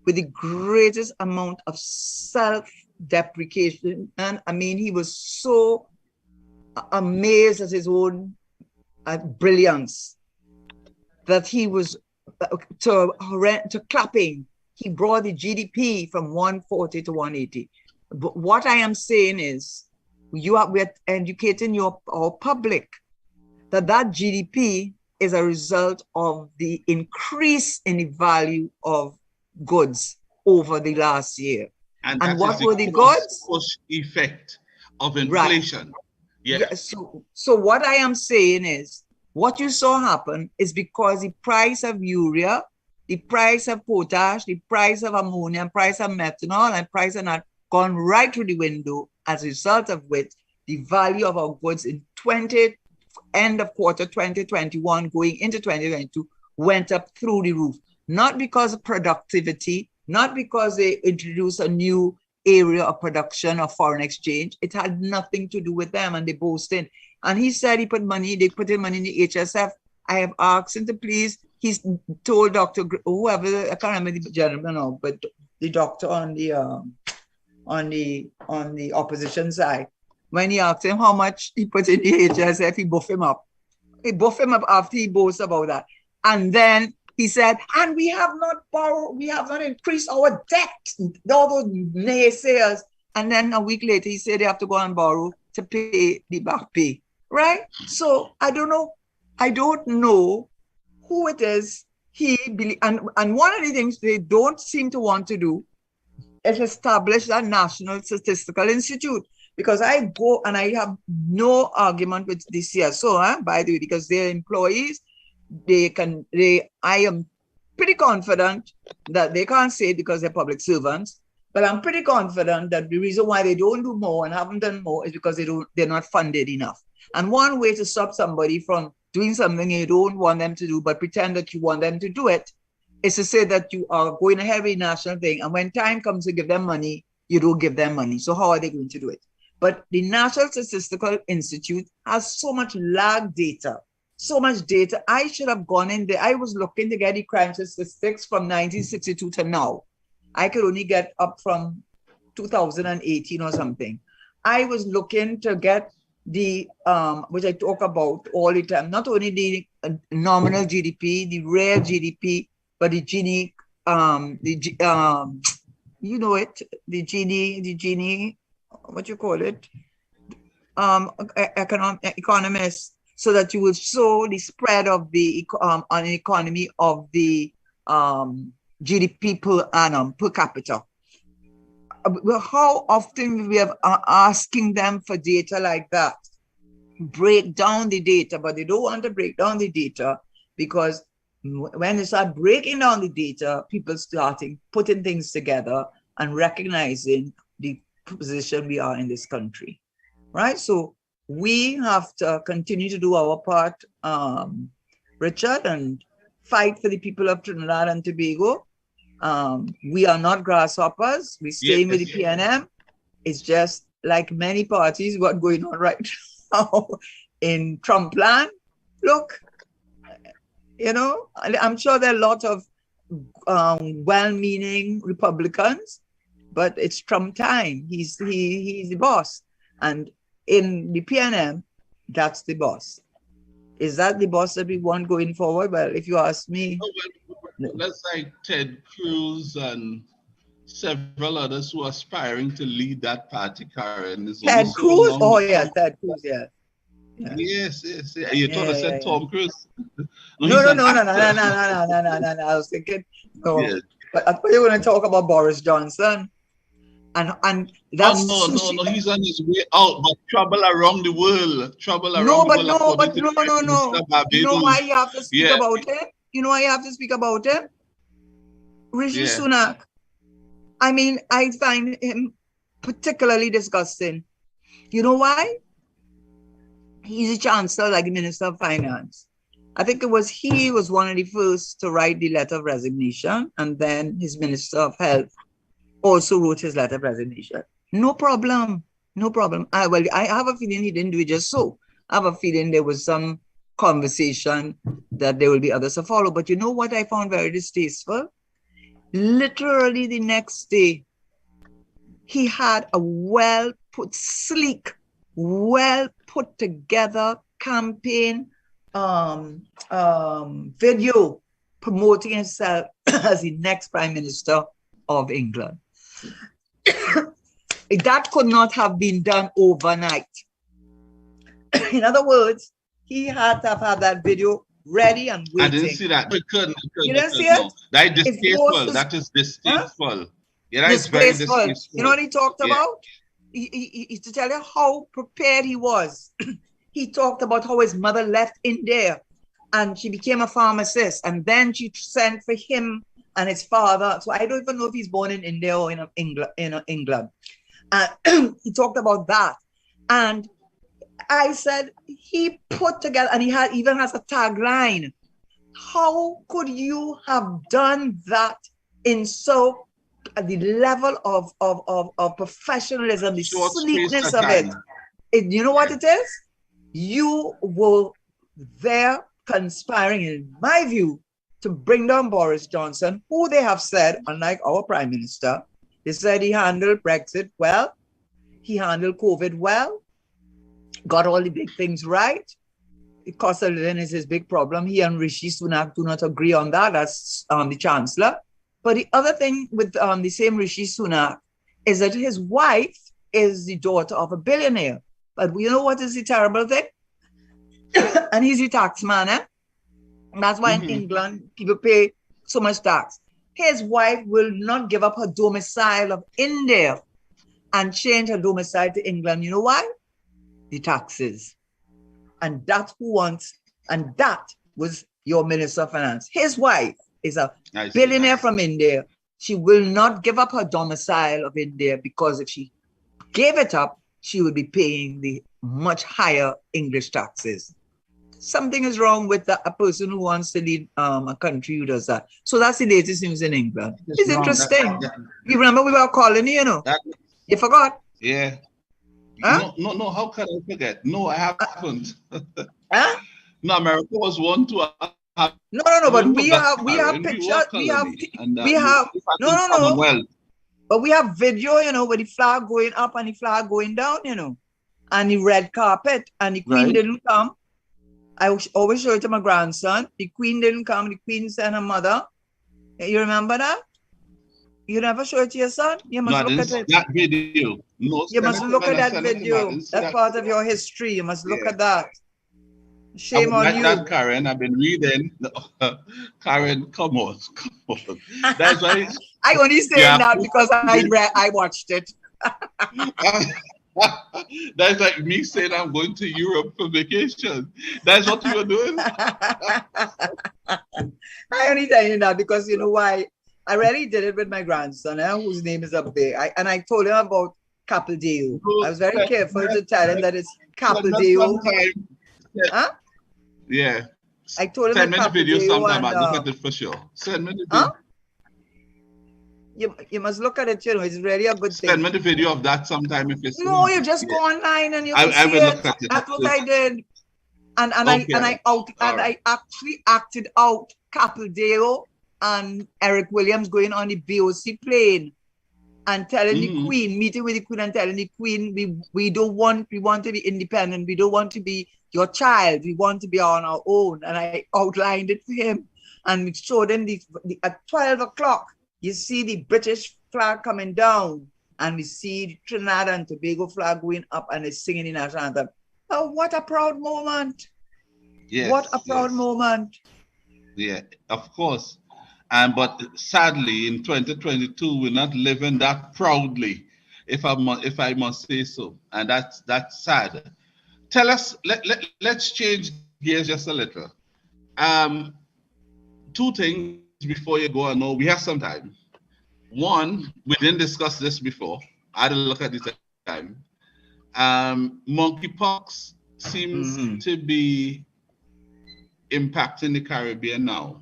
with the greatest amount of self-deprecation, and I mean, he was so amazed at his own brilliance that he was to clapping. He brought the GDP from 140 to 180. But what I am saying is, we're educating our public that GDP is a result of the increase in the value of goods over the last year. And what were the goods? Push effect of inflation. Right. Yeah. So what I am saying is, what you saw happen is because the price of urea, the price of potash, the price of ammonia, price of methanol, and price of that gone right through the window, as a result of which the value of our goods in end of quarter 2021 going into 2022 went up through the roof. Not because of productivity, not because they introduced a new area of production or foreign exchange. It had nothing to do with them, and they boasted. And he said they put in money in the HSF. I have asked him to please. He's told Dr. whoever, I can't remember the gentleman now, but the doctor on the opposition side, when he asked him how much he put in the HSF, he buffed him up. He buffed him up after he boasted about that. And then he said, and we have not increased our debt. All those naysayers. And then a week later, he said they have to go and borrow to pay the back pay. Right? So I don't know who it is and one of the things they don't seem to want to do is establish that National Statistical Institute, because I go and I have no argument with the CSO, by the way, because they're employees. I am pretty confident that they can't say it because they're public servants, But I'm pretty confident that the reason why they don't do more and haven't done more is because they're not funded enough. And one way to stop somebody from doing something you don't want them to do, but pretend that you want them to do it, is to say that you are going ahead with a national thing. And when time comes to give them money, you don't give them money. So how are they going to do it? But the National Statistical Institute has so much lag data, so much data. I should have gone in there. I was looking to get the crime statistics from 1962 to now. I could only get up from 2018 or something. I was looking to get the, which I talk about all the time, not only the nominal GDP, the real GDP, but the Gini, you know it, the Gini, what you call it, economists, so that you will show the spread of the on an economy of the GDP per annum, per capita. Well, how often we have asking them for data like that? Break down the data, but they don't want to break down the data because when they start breaking down the data, people starting putting things together and recognizing the position we are in this country, right? So we have to continue to do our part, Richard, and fight for the people of Trinidad and Tobago. We are not grasshoppers. We stay with the PNM. It's just like many parties, what's going on right now in Trump land. Look, you know, I'm sure there are a lot of well-meaning Republicans, but it's Trump time. He's the boss. And in the PNM, that's the boss. Is that the boss that we want going forward? Well, if you ask me. That's like Ted Cruz and several others who are aspiring to lead that party, Karen. Ted Cruz? Oh, yeah, Ted Cruz, yeah. Yes. You thought I said Tom Cruise? No. I was thinking, no. Yeah. But I thought you were going to talk about Boris Johnson. And that's no, he's on his way out, but trouble around the world. No. You know why you have to speak about him? You know why you have to speak about him? Rishi Sunak. I mean, I find him particularly disgusting. You know why? He's a chancellor, like the Minister of Finance. I think he was one of the first to write the letter of resignation, and then his Minister of Health also wrote his letter of resignation. No problem. I have a feeling he didn't do it just so. I have a feeling there was some conversation that there will be others to follow. But you know what I found very distasteful? Literally the next day, he had a sleek, well-put together campaign video promoting himself as the next Prime Minister of England. That could not have been done overnight. In other words, he had to have had that video ready and waiting. I didn't see that. We couldn't. You didn't see it? No. That is distasteful. That is distasteful. Huh? Yeah, that is very distasteful. You know what he talked about? He to tell you how prepared he was. He talked about how his mother left India and she became a pharmacist, and then she sent for him and his father. So I don't even know if he's born in India or in England. He talked about that. And I said, he put together, and he even has a tagline. How could you have done that in so the level of professionalism, the sleekness of it? You know what it is? You were there conspiring, in my view, to bring down Boris Johnson, who they have said, unlike our Prime Minister, they said he handled Brexit well, he handled COVID well, got all the big things right. The cost of living is his big problem. He and Rishi Sunak do not agree on that. That's the Chancellor. But the other thing with the same Rishi Sunak is that his wife is the daughter of a billionaire. But you know what is the terrible thing? And he's the tax man, eh? And that's why in England, people pay so much tax. His wife will not give up her domicile of India and change her domicile to England. You know why? The taxes. And that's who wants, and that was your Minister of Finance. His wife is a billionaire from India. she will not give up her domicile of India, because if she gave it up, she would be paying the much higher English taxes. Something is wrong with a person who wants to lead a country who does that. So that's the latest news in England. It's interesting. You remember we were a colony, you know? You forgot? Yeah. Huh? No. How can I forget? No, I haven't. Huh? No, America was one to have. No. But we have pictures. We have. No. But we have video, you know, with the flag going up and the flag going down, you know, and the red carpet, and the Queen didn't come. I always show it to my grandson. The Queen didn't come. The Queen sent her mother. You remember that? You never show it to your son? You must look at it. That video. No, you must look at that video. That's part of your history. You must look at that. Shame on you. That, Karen, I've been reading. Karen, come on. That's why. I only say that because I watched it. That's like me saying I'm going to Europe for vacation. That's what you were doing. I only tell you that because you know why? I already did it with my grandson, whose name is up there. And I told him about Capildeo. I was very careful to tell him that it's Capildeo. Huh? Yeah. I told him send me the video sometime. I'll look at it for sure. Send me the video. Huh? You must look at it, you know, it's really a good thing. Send me the video of that sometime if it's no, you just go online and you can see will look at it. That's what I did. And I actually acted out Capildeo and Eric Williams going on the BOC plane and telling the Queen, meeting with the Queen and telling the Queen, we want to be independent. We don't want to be your child. We want to be on our own. And I outlined it for him and showed him at 12 o'clock. You see the British flag coming down, and we see the Trinidad and Tobago flag going up, and they're singing the national anthem. Oh, what a proud moment! Yes, what a proud moment! Yeah, of course. But sadly, in 2022, we're not living that proudly, if I must say so, and that's sad. Tell us. Let's change gears just a little. Two things before you go. I know we have some time. One, we didn't discuss this before. I had a look at this time. Monkeypox seems to be impacting the Caribbean now.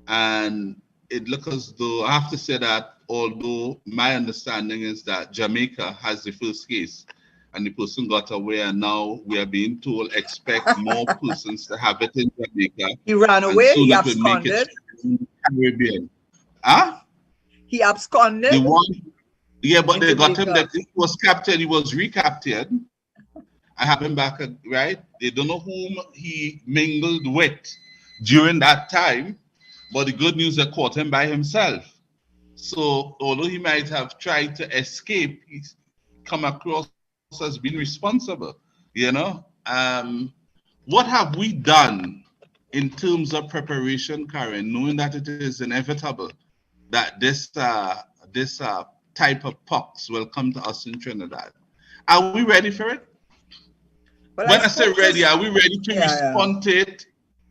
And it looks as though, I have to say that, although my understanding is that Jamaica has the first case and the person got away, and now we are being told expect more persons to have it in Jamaica. He ran away, he absconded. Caribbean. Huh? He absconded. The one, yeah, but they got him. That he was captured. He was recaptured. I have him back, right? They don't know whom he mingled with during that time, but the good news, they caught him by himself. So although he might have tried to escape, he's come across as being responsible. You know, what have we done in terms of preparation, Karen, knowing that it is inevitable that this type of pox will come to us in Trinidad? Are we ready for it? Well, when I say ready, are we ready to respond to it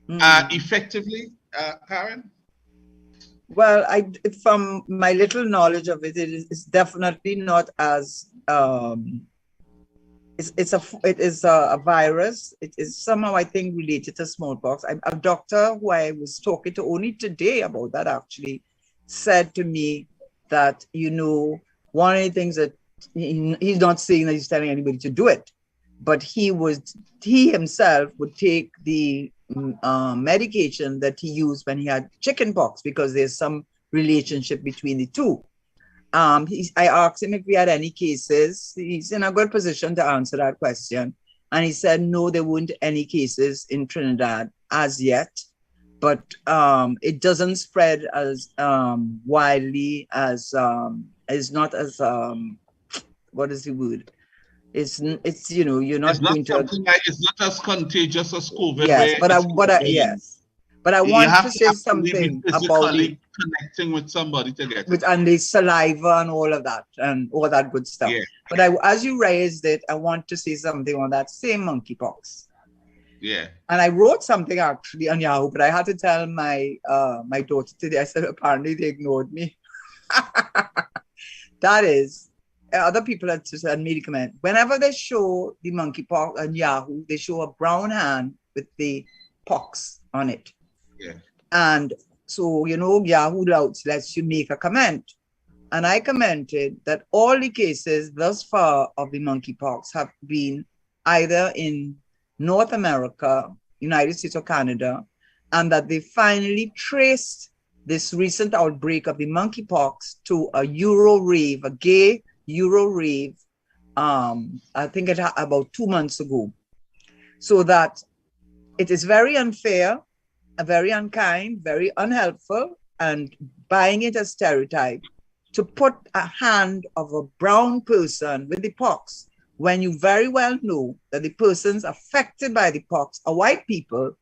effectively, Karen? Well, from my little knowledge of it, it's definitely not as it is a virus. It is somehow, I think, related to smallpox. A doctor who I was talking to only today about that actually said to me that, you know, one of the things that he's not saying that he's telling anybody to do it, but he himself would take the medication that he used when he had chickenpox, because there's some relationship between the two. I asked him if we had any cases. He's in a good position to answer that question. And he said, no, there weren't any cases in Trinidad as yet, but it doesn't spread as widely as, it's not as, what is the word? It's you know, you're not going to. It's not as contagious as COVID. Yes, but I want to say something about connecting with somebody to get it. And the saliva and all of that and all that good stuff. Yeah. But as you raised it, I want to say something on that same monkeypox. Yeah. And I wrote something actually on Yahoo, but I had to tell my daughter today. I said apparently they ignored me. That is, other people had made a comment. Whenever they show the monkeypox on Yahoo, they show a brown hand with the pox on it. Yeah. And so, Yahoo lets you make a comment. And I commented that all the cases thus far of the monkeypox have been either in North America, United States or Canada, and that they finally traced this recent outbreak of the monkeypox to a Euro rave, a gay Euro rave, I think about 2 months ago. So that it is very unfair, very unkind, very unhelpful, and buying it as stereotype to put a hand of a brown person with the pox when you very well know that the persons affected by the pox are white people,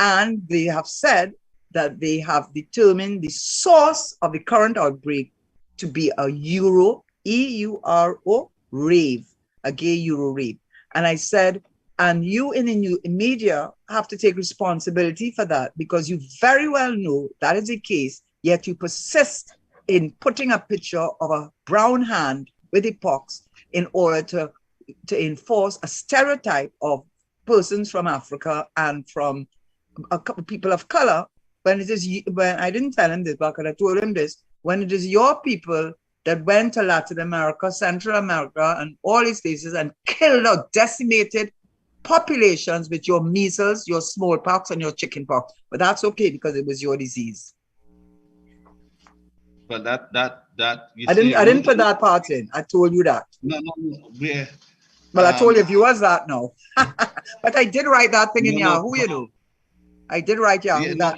and they have said that they have determined the source of the current outbreak to be a Euro, E-U-R-O, rave, a gay Euro rave. And I said, and you in the media have to take responsibility for that, because you very well know that is the case, yet you persist in putting a picture of a brown hand with a pox in order to enforce a stereotype of persons from Africa and from people of color, when I didn't tell him this, but I told him this, when it is your people that went to Latin America, Central America, and all these places and killed or decimated populations with your measles, your smallpox, and your chickenpox. But that's okay because it was your disease. But that I didn't put that part in. I told you that. No. Well, I told your viewers that now. But I did write that thing in Yahoo, I did write Yahoo that,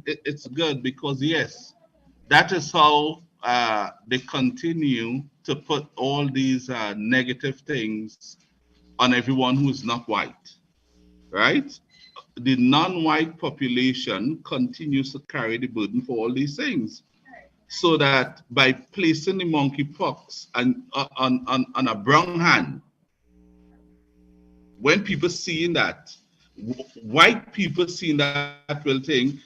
It's good because, yes, that is how they continue to put all these negative things on everyone who is not white, right? The non-white population continues to carry the burden for all these things. So that by placing the monkeypox on a brown hand, when people seeing that, white people seeing that will think,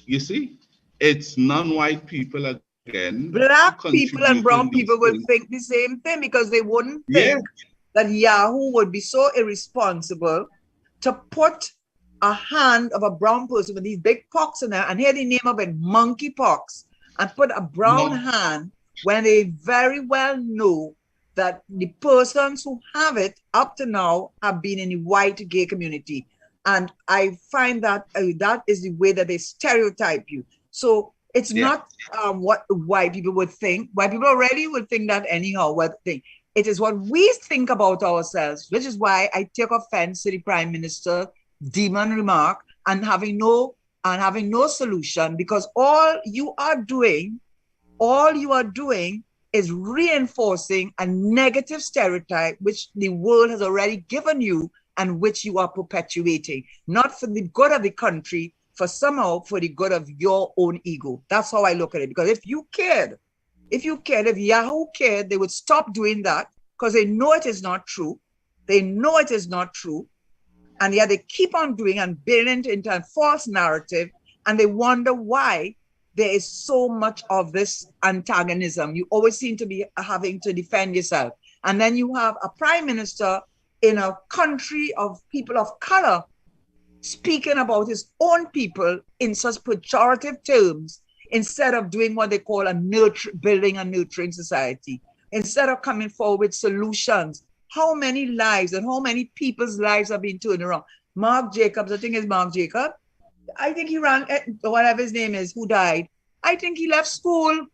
you see, it's non-white people again. Black people and brown people will think the same thing, because they wouldn't think that Yahoo would be so irresponsible to put a hand of a brown person with these big pox in there, and here the name of it, monkeypox, and put a brown hand when they very well know that the persons who have it up to now have been in the white gay community. And I find that that is the way that they stereotype you. So it's not what white people would think. White people already would think that anyhow. It is what we think about ourselves, which is why I take offense to the Prime Minister demon remark and having no solution, because all you are doing is reinforcing a negative stereotype which the world has already given you and which you are perpetuating, not for the good of the country, for the good of your own ego. That's how I look at it. Because if Yahoo cared, they would stop doing that, because they know it is not true. And yet they keep on doing and building into a false narrative, and they wonder why there is so much of this antagonism. You always seem to be having to defend yourself. And then you have a prime minister in a country of people of color speaking about his own people in such pejorative terms, instead of doing what they call building a nurturing society, instead of coming forward with solutions. How many lives and how many people's lives are being turned around? Mark Jacobs, I think it's Mark Jacob. I think he ran, whatever his name is, who died. I think he left school.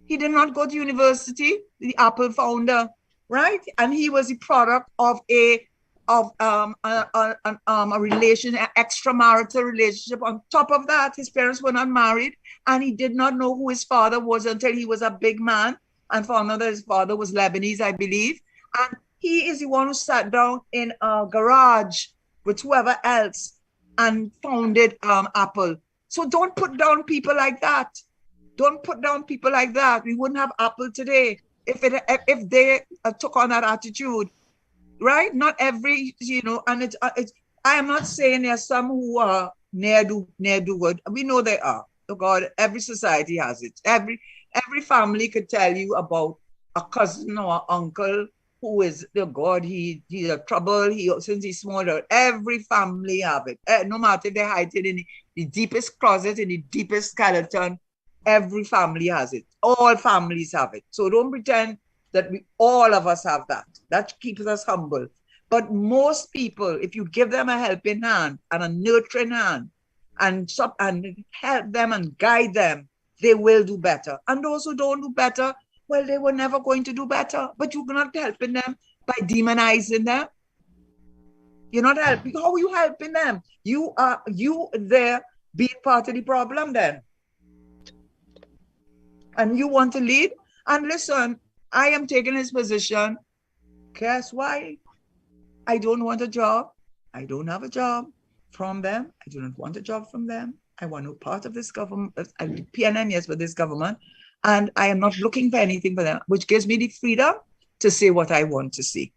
He did not go to university, the Apple founder, right? And he was the product of a extramarital relationship. On top of that, his parents were not married, and he did not know who his father was until he was a big man, and found out that his father was Lebanese, I believe. And he is the one who sat down in a garage with whoever else and founded Apple. So don't put down people like that. Don't put down people like that. We wouldn't have Apple today if they took on that attitude, right? Not every, and it's. I am not saying there are some who are near do good. We know they are. Oh God, every society has it. Every family could tell you about a cousin or uncle who is the God, he's a trouble, since he's smaller. Every family have it. No matter if they hide it in the deepest closet, in the deepest skeleton, every family has it. All families have it. So don't pretend that all of us have that. That keeps us humble. But most people, if you give them a helping hand and a nurturing hand and help them and guide them, they will do better. And those who don't do better, well, they were never going to do better. But you're not helping them by demonizing them. You're not helping. How are you helping them? You there being part of the problem then. And you want to lead? And listen, I am taking his position. Guess why? I don't want a job. I don't have a job from them. I do not want a job from them. I want no part of this government. I'll be PNM, yes, for this government. And I am not looking for anything for them, which gives me the freedom to say what I want to say.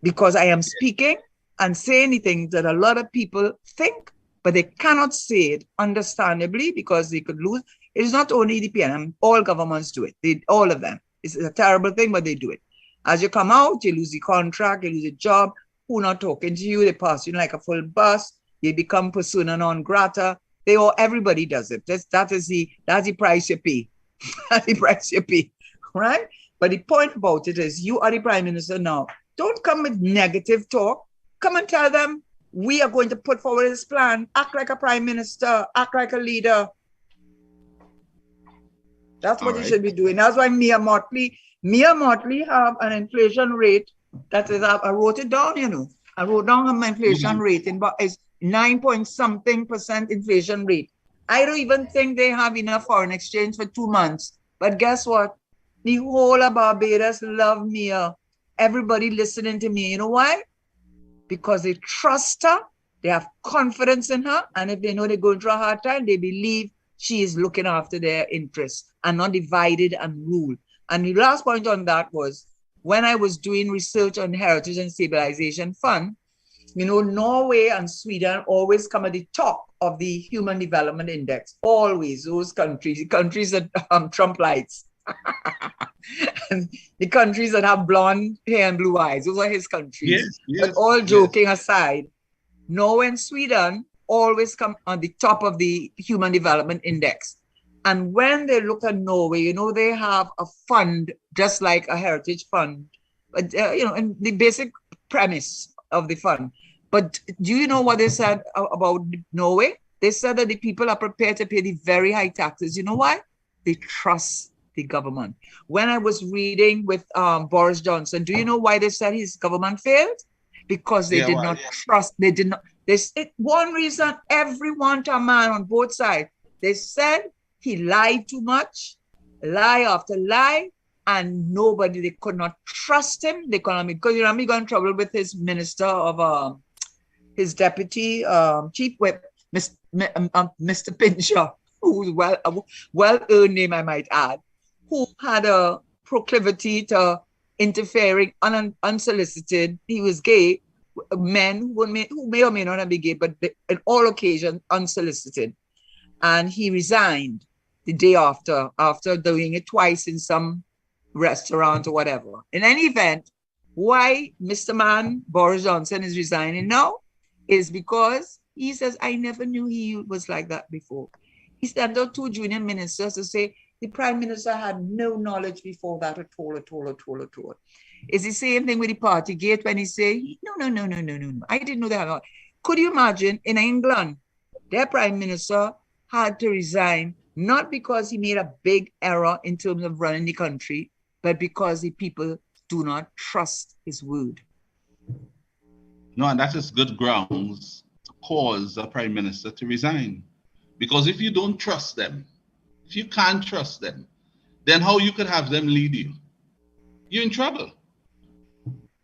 Because I am speaking and saying things that a lot of people think, but they cannot say it understandably because they could lose. It is not only the PNM, all governments do it. All of them. It's a terrible thing, but they do it. As you come out, you lose the contract, you lose a job, who not talking to you, they pass you like a full bus, you become persona non grata. Everybody does it. That's the price you pay. That's the price you pay, right? But the point about it is you are the Prime Minister now. Don't come with negative talk. Come and tell them, we are going to put forward this plan. Act like a Prime Minister, act like a leader. That's what you should be doing. That's why Mia Motley have an inflation rate that is, I wrote it down, you know. I wrote down my inflation rate, but it's 9-point-something% inflation rate. I don't even think they have enough foreign exchange for 2 months. But guess what? The whole of Barbados love Mia. Everybody listening to me. You know why? Because they trust her. They have confidence in her. And if they know they're going through a hard time, they believe she is looking after their interests and not divided and ruled. And the last point on that was when I was doing research on Heritage and Stabilization Fund, you know, Norway and Sweden always come at the top of the Human Development Index. Always, those countries, the countries that Trump likes. And the countries that have blonde hair and blue eyes, those are his countries. But all joking aside, Norway and Sweden always come on the top of the Human Development Index. And when they look at Norway, you know, they have a fund just like a heritage fund, but, you know, and the basic premise of the fund. But do you know what they said about Norway? They said that the people are prepared to pay the very high taxes. You know why? They trust the government. When I was reading with Boris Johnson, do you know why they said his government failed? Because they did not trust. They did not. One reason, everyone to a man on both sides, they said he lied too much, lie after lie, and they could not trust him. They could not, because you know, he got in trouble with his minister of his deputy chief whip, Mr. Pincher, who's well-earned name, I might add, who had a proclivity to interfering unsolicited. He was gay, men who may or may not be gay, but in all occasions unsolicited. And he resigned the day after doing it twice in some restaurant or whatever. In any event, why Mr. Boris Johnson is resigning now is because he says, I never knew he was like that before. He sent out 2 junior ministers to say the Prime Minister had no knowledge before that at all. It's the same thing with the party gate when he say, no, I didn't know that. Could you imagine in England, their Prime Minister had to resign, not because he made a big error in terms of running the country, but because the people do not trust his word. No, and that is good grounds to cause the Prime Minister to resign. Because if you don't trust them, if you can't trust them, then how you could have them lead you? You're in trouble.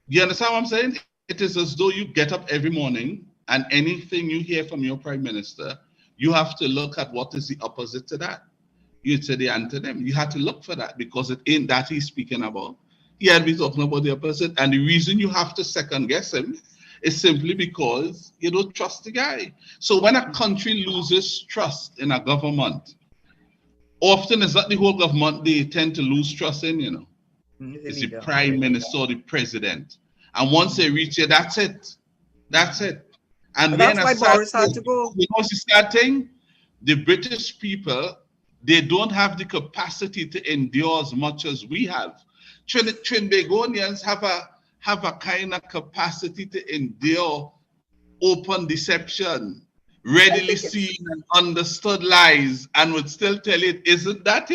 You understand what I'm saying? It is as though you get up every morning and anything you hear from your Prime Minister, you have to look at what is the opposite to that. You'd say the antonym. You had to look for that because it ain't that he's speaking about. He had been talking about the opposite. And the reason you have to second guess him is simply because you don't trust the guy. So when a country loses trust in a government, often it's not the whole government they tend to lose trust in, It's the leader. prime minister or the president. And once they reach it, that's it. That's it. And But then that's why Boris had to go. it's the sad thing, the British people, they don't have the capacity to endure as much as we have. Trinbagonians have a kind of capacity to endure open deception, readily seen and understood lies, and would still tell it isn't that,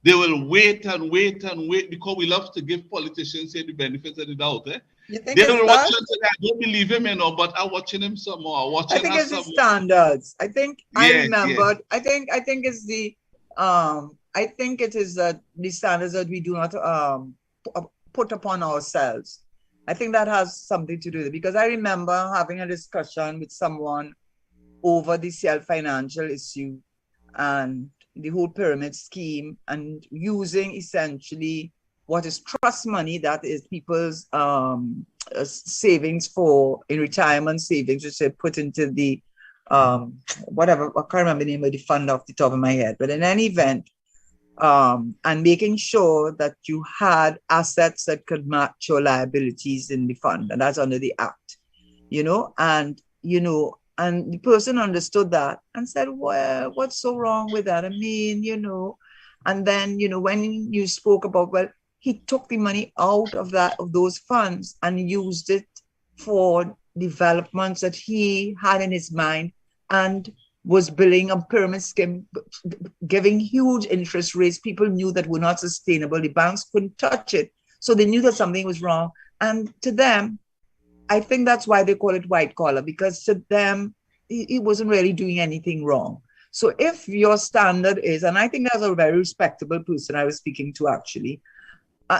They will wait and wait and wait because we love to give politicians the benefit of the doubt. They will watch us and I don't believe him, but I'm watching him some more. I think it's the standards. I think I remembered. I think it's the I think it is the standards that we do not put upon ourselves. I think that has something to do with it because I remember having a discussion with someone over the self-financial issue and the whole pyramid scheme and using essentially what is trust money, that is people's savings in retirement savings, which they put into the whatever, I can't remember the name of the fund off the top of my head, but in any event, and making sure that you had assets that could match your liabilities in the fund, and that's under the act, and the person understood that and said, well, what's so wrong with that? I mean, and then, when you spoke about, well, he took the money out of those funds and used it for developments that he had in his mind and was building a pyramid scheme, giving huge interest rates. People knew that were not sustainable. The banks couldn't touch it. So they knew that something was wrong. And to them, I think that's why they call it white collar, because to them, he wasn't really doing anything wrong. So if your standard is, and I think that's a very respectable person I was speaking to actually,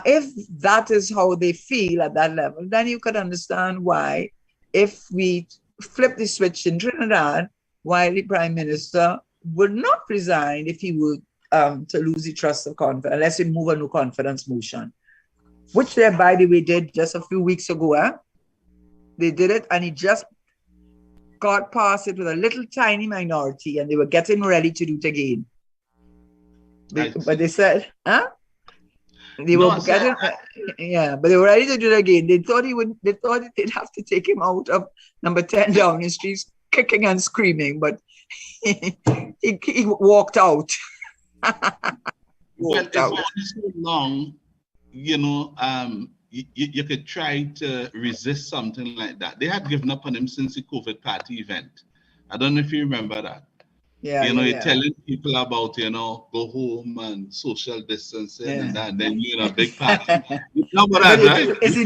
if that is how they feel at that level, then you could understand why, if we flip the switch in Trinidad, why the Prime Minister would not resign if he would to lose the trust of confidence, unless he move a no confidence motion, which they, by the way, did just a few weeks ago. They did it, and he just got past it with a little tiny minority, and they were getting ready to do it again. But they said, They were getting, but they were ready to do it again. They thought they'd have to take him out of number 10 Downing Street, kicking and screaming, but he walked out. It's only so long, you could try to resist something like that. They had given up on him since the COVID party event. I don't know if you remember that. You're telling people about, go home and social distancing and that, and then you're in a big party. You know about that, right? But it's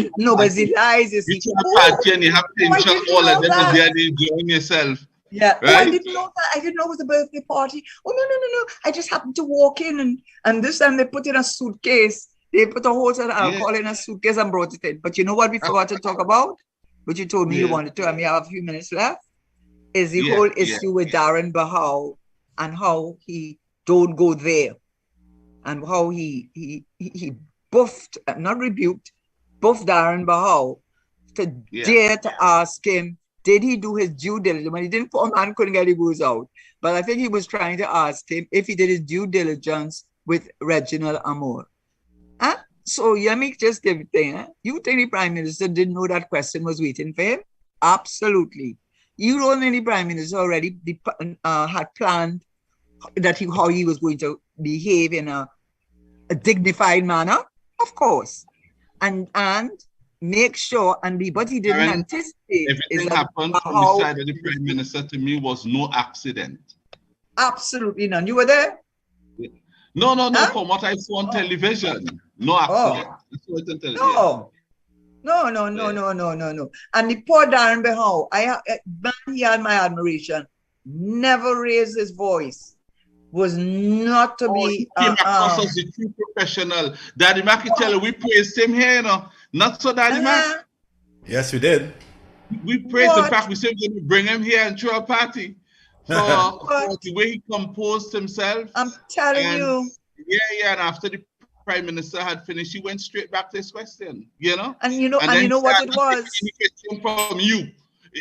lies. You party and you have tension, all of them is there enjoying yourself. Yeah. Right? I didn't know that. I didn't know it was a birthday party. Oh, no. I just happened to walk in and this time they put in a suitcase. They put a whole set of alcohol in a suitcase and brought it in. But you know what we forgot to talk about? Which you told me you wanted to, and we have a few minutes left, is the whole issue with Darren Bahau and how he don't go there. And how he buffed, not rebuked, buffed Darren Bahau to dare to ask him, did he do his due diligence? When he didn't, poor man couldn't get his goose out. But I think he was trying to ask him if he did his due diligence with Reginald Amor. So let me just give it thing. You think the Prime Minister didn't know that question was waiting for him? Absolutely. You don't think the Prime Minister already had planned that how he was going to behave in a dignified manner? Of course. And make sure, but he didn't anticipate. Everything happened from the side of the Prime Minister, to me, was no accident. Absolutely none. You were there? No. From what I saw on television, no accident. No. And the poor Darren Bahau, he had my admiration. Never raised his voice. Was not to be. He came across as a true professional. Daddy Mac, we praised him here, Not so, Daddy Mac. Yes, we did. We praised the fact we said we're going to bring him here and throw a party. For the way he composed himself. I'm telling you. Yeah, and after the Prime Minister had finished, he went straight back to his question, And you know what it was? From you.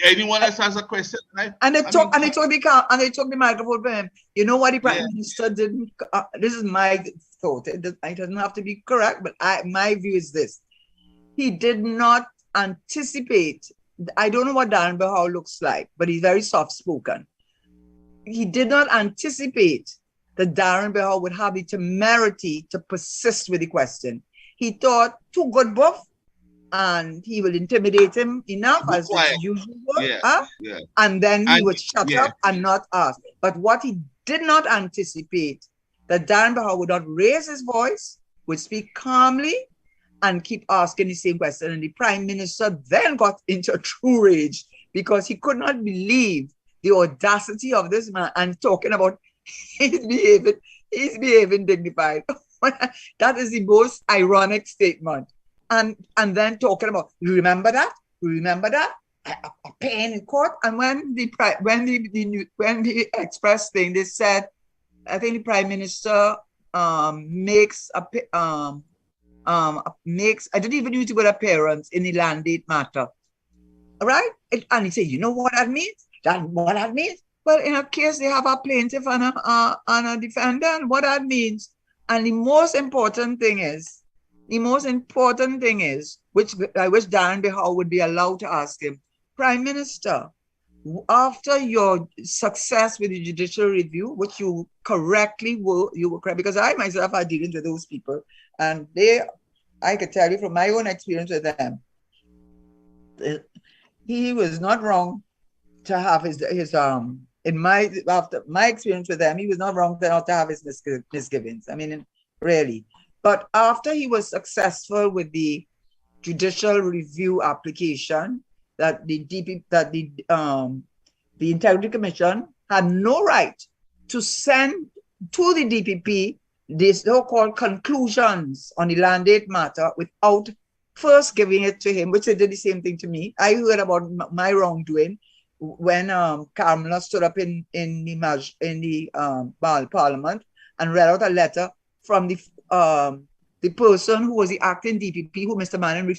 Anyone else has a question? And they took the microphone from him. You know what the Prime Minister didn't? This is my thought. It doesn't have to be correct, but my view is this: he did not anticipate. I don't know what Darren Behau looks like, but he's very soft-spoken. He did not anticipate that Darren Behau would have the temerity to persist with the question. He thought, too good buff, and he will intimidate him enough as his usual. And then he would shut up and not ask. But what he did not anticipate, that Darren Behau would not raise his voice, would speak calmly, and keep asking the same question. And the Prime Minister then got into a true rage because he could not believe the audacity of this man and talking about he's behaving dignified. That is the most ironic statement. And then talking about, you remember that? A pain in court. And when the Express thing, they said, I think the Prime Minister makes I didn't even use the word appearance in the land date matter. All right? And he said, you know what that means? Well, in a case, they have a plaintiff and a defendant, what that means. And the most important thing is, which I wish Darren Behau would be allowed to ask him, Prime Minister, after your success with the judicial review, which you were correct, because I myself had dealings with those people, and I could tell you from my own experience with them, he was not wrong to have after my experience with them, he was not wrong to have his misgivings. I mean, really. But after he was successful with the judicial review application, that the Integrity Commission had no right to send to the DPP the so-called conclusions on the land date matter without first giving it to him, which they did the same thing to me. I heard about my wrongdoing when Kamala stood up in the Parliament and read out a letter from the person who was the acting DPP, who Mr. Manning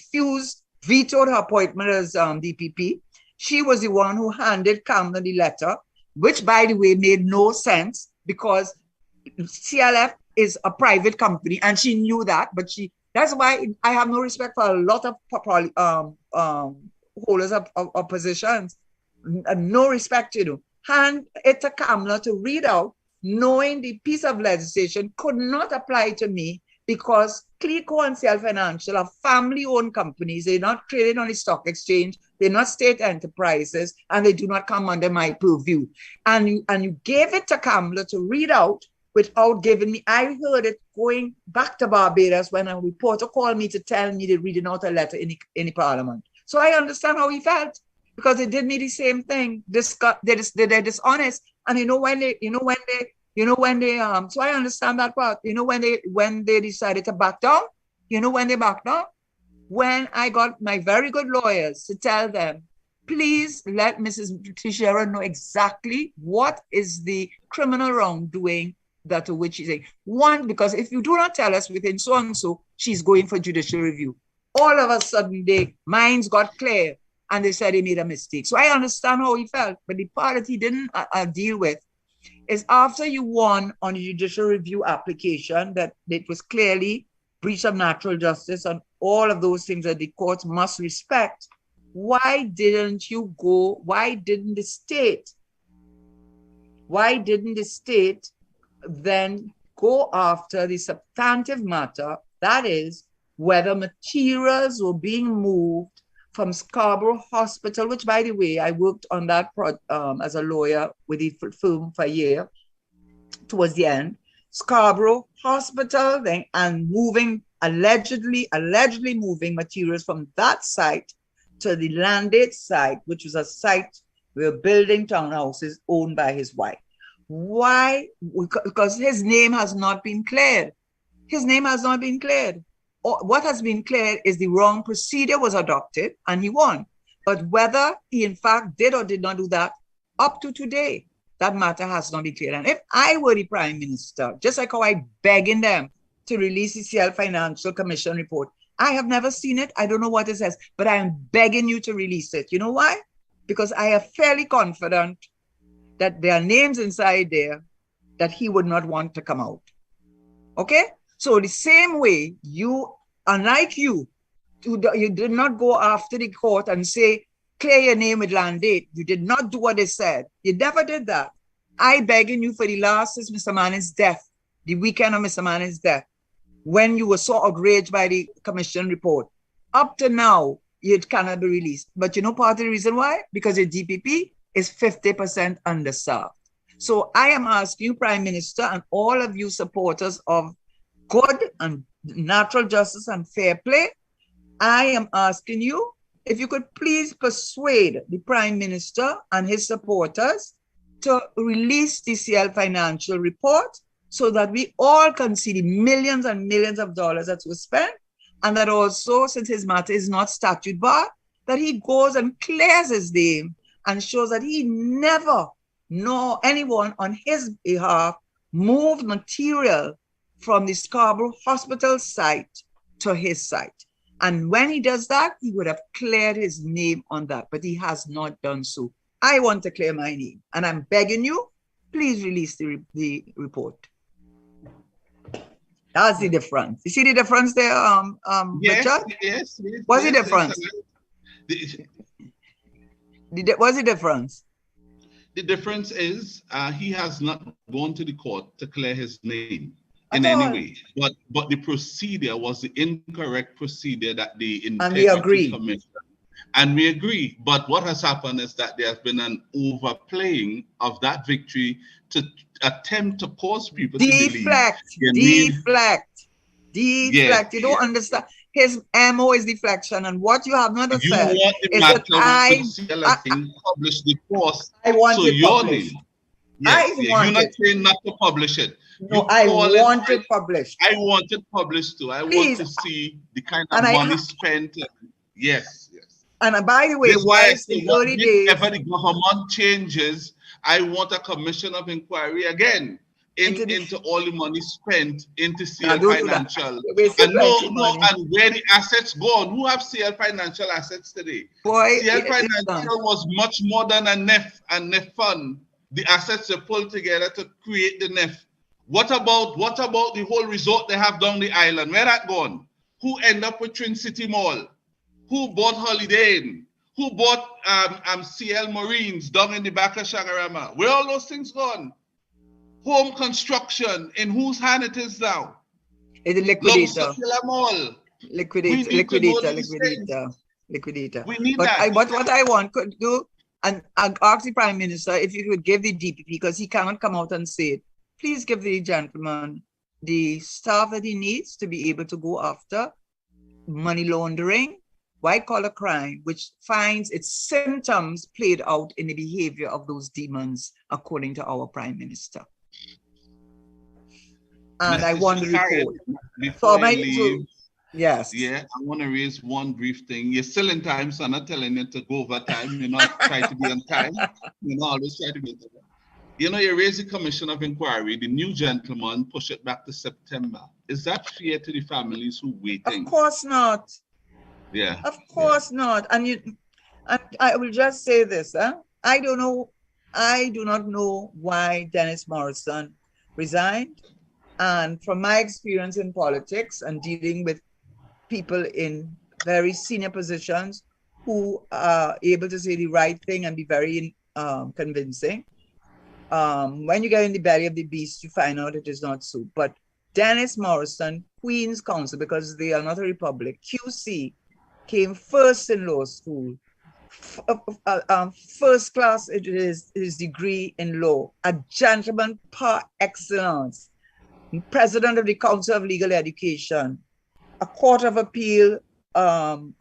vetoed her appointment as DPP. She was the one who handed Kamala the letter, which, by the way, made no sense because CLF is a private company and she knew that, but that's why I have no respect for a lot of holders of positions. No respect, Hand it to Kamala to read out, knowing the piece of legislation could not apply to me because Clico and CL Financial are family-owned companies. They're not traded on the stock exchange. They're not state enterprises, and they do not come under my purview. And you gave it to Kamala to read out without giving me. I heard it going back to Barbados when a reporter called me to tell me they're reading out a letter in the Parliament. So I understand how he felt because they did me the same thing. They're dishonest, and so I understand that part. When they decided to back down, when they backed down? When I got my very good lawyers to tell them, please let Mrs. Tesheira know exactly what is the criminal wrongdoing that to which she's saying. One, because if you do not tell us within so and so, she's going for judicial review. All of a sudden, their minds got clear and they said he made a mistake. So I understand how he felt, but the part that he didn't deal with is after you won on the judicial review application that it was clearly breach of natural justice and all of those things that the courts must respect, why didn't the state then go after the substantive matter, that is, whether materials were being moved from Scarborough Hospital, which, by the way, I worked on that as a lawyer with the firm for a year towards the end. Scarborough Hospital, and allegedly moving materials from that site to the landed site, which was a site we were building townhouses owned by his wife. Why? Because his name has not been cleared. What has been cleared is the wrong procedure was adopted and he won. But whether he in fact did or did not do that, up to today, that matter has not been cleared. And if I were the Prime Minister, just like how I'm begging them to release the CL Financial Commission report, I have never seen it. I don't know what it says, but I am begging you to release it. You know why? because I am fairly confident that there are names inside there that he would not want to come out. Okay? So the same way, you, unlike you did not go after the court and say, clear your name with land date. You did not do what they said. You never did that. I begging you for the last since Mr. Manning's death, the weekend of Mr. Manning's death, when you were so outraged by the commission report. Up to now, it cannot be released. But you know part of the reason why? Because the DPP is 50% underserved. So I am asking you, Prime Minister, and all of you supporters of good and natural justice and fair play, I am asking you if you could please persuade the Prime Minister and his supporters to release the CL financial report so that we all can see the millions and millions of dollars that were spent, and that also, since his matter is not statute barred, that he goes and clears his name and shows that he never, nor anyone on his behalf, moved material from the Scarborough Hospital site to his site. And when he does that, he would have cleared his name on that, but he has not done so. I want to clear my name, and I'm begging you, please release the report. That's the difference. You see the difference there, yes, Richard? Yes. What's the difference? What's the difference? The difference is he has not gone to the court to clear his name in any way, but the procedure was the incorrect procedure that the Integrity Commission. And we agree. But what has happened is that there has been an overplaying of that victory to attempt to cause people to deflect. Yeah, you don't understand. His MO is deflection, and what you have not said want the is matter that publish the course. I want so it your published. name. Yes, you're not saying not to publish it. No, I want it published. I want it published too. I want to see the kind of money spent. Yes. And by the way, whilst the early days, whenever the government changes, I want a commission of inquiry again into all the money spent into CL Financial. And where the assets gone? Who have CL Financial assets today? CL Financial was much more than a NEF and NEF fund. The assets they pulled together to create the NEF. What about the whole resort they have down the island? Where that gone? Who end up with Twin City Mall? Who bought Holiday Inn? Who bought CL Marines down in the back of Shangarama? Where all those things gone? Home construction, in whose hand it is now? It's a liquidator. Liquidator. We need that. What I want could do, and I'll ask the Prime Minister if you could give the DPP, because he cannot come out and say it. Please give the gentleman the staff that he needs to be able to go after money laundering, white-collar crime, which finds its symptoms played out in the behavior of those demons, according to our Prime Minister. And I want to report. Yes. Yeah, I want to raise one brief thing. You're still in time, so I'm not telling you to go over time. You're not trying to be on time. You're not always trying to be on time. You know, you raise the commission of inquiry. The new gentleman push it back to September. Is that fair to the families who waiting? Of course not. Yeah. Of course not. And I will just say this. I do not know why Dennis Morrison resigned. And from my experience in politics and dealing with people in very senior positions who are able to say the right thing and be very convincing, when you get in the belly of the beast, you find out it is not so. But Dennis Morrison, Queen's Counsel, because they are not a republic, QC, came first in law school, first class his degree in law, a gentleman par excellence, president of the Council of Legal Education, a Court of Appeal of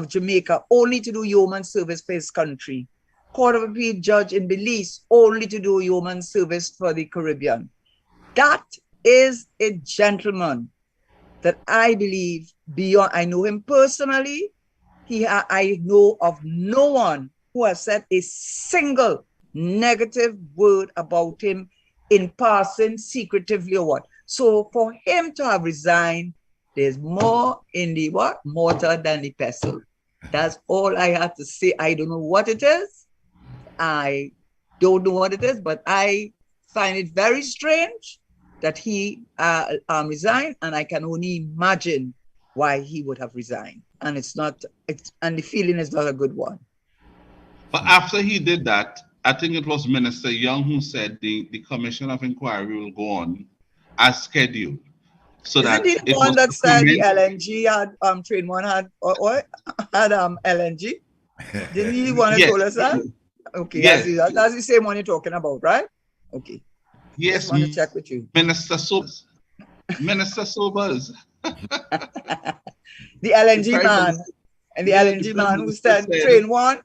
Jamaica, only to do yeoman service for his country, Court of Appeal judge in Belize, only to do yeoman service for the Caribbean. That is a gentleman that I believe beyond, I know him personally. I know of no one who has said a single negative word about him in passing, secretively or what. So for him to have resigned, there's more in the mortar than the pestle. That's all I have to say. I don't know what it is. I don't know what it is, but I find it very strange that he resigned, and I can only imagine why he would have resigned. And and the feeling is not a good one. But after he did that, I think it was Minister Young who said the Commission of Inquiry will go on as scheduled. So Isn't that he the it one was that to said the commence. LNG had train one had or had LNG? Didn't he want to Yes, told us that? Okay, yes, that's the same one you're talking about, right? Okay. Just yes, want to check with you. Minister Sobers. Minister Sobers. The The LNG Prime man. Minister, And the yeah, the LNG Prime man who Minister said, said, train one,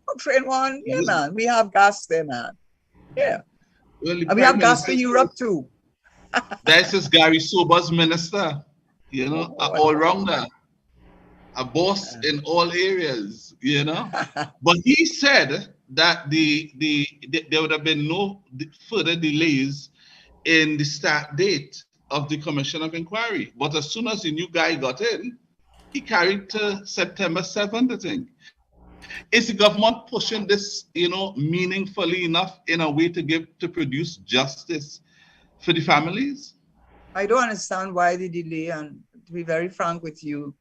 yeah, well, man. We have gas there, man. Yeah. the And we Prime have gas Minister for said, Europe too. this is Gary Sobers minister, Oh, an boy. all-rounder, a boss in all areas. But he said that there would have been no further delays in the start date of the Commission of Inquiry. But as soon as the new guy got in, he carried to September 7th, I think. Is the government pushing this, meaningfully enough in a way to produce justice for the families? I don't understand why the delay. And to be very frank with you,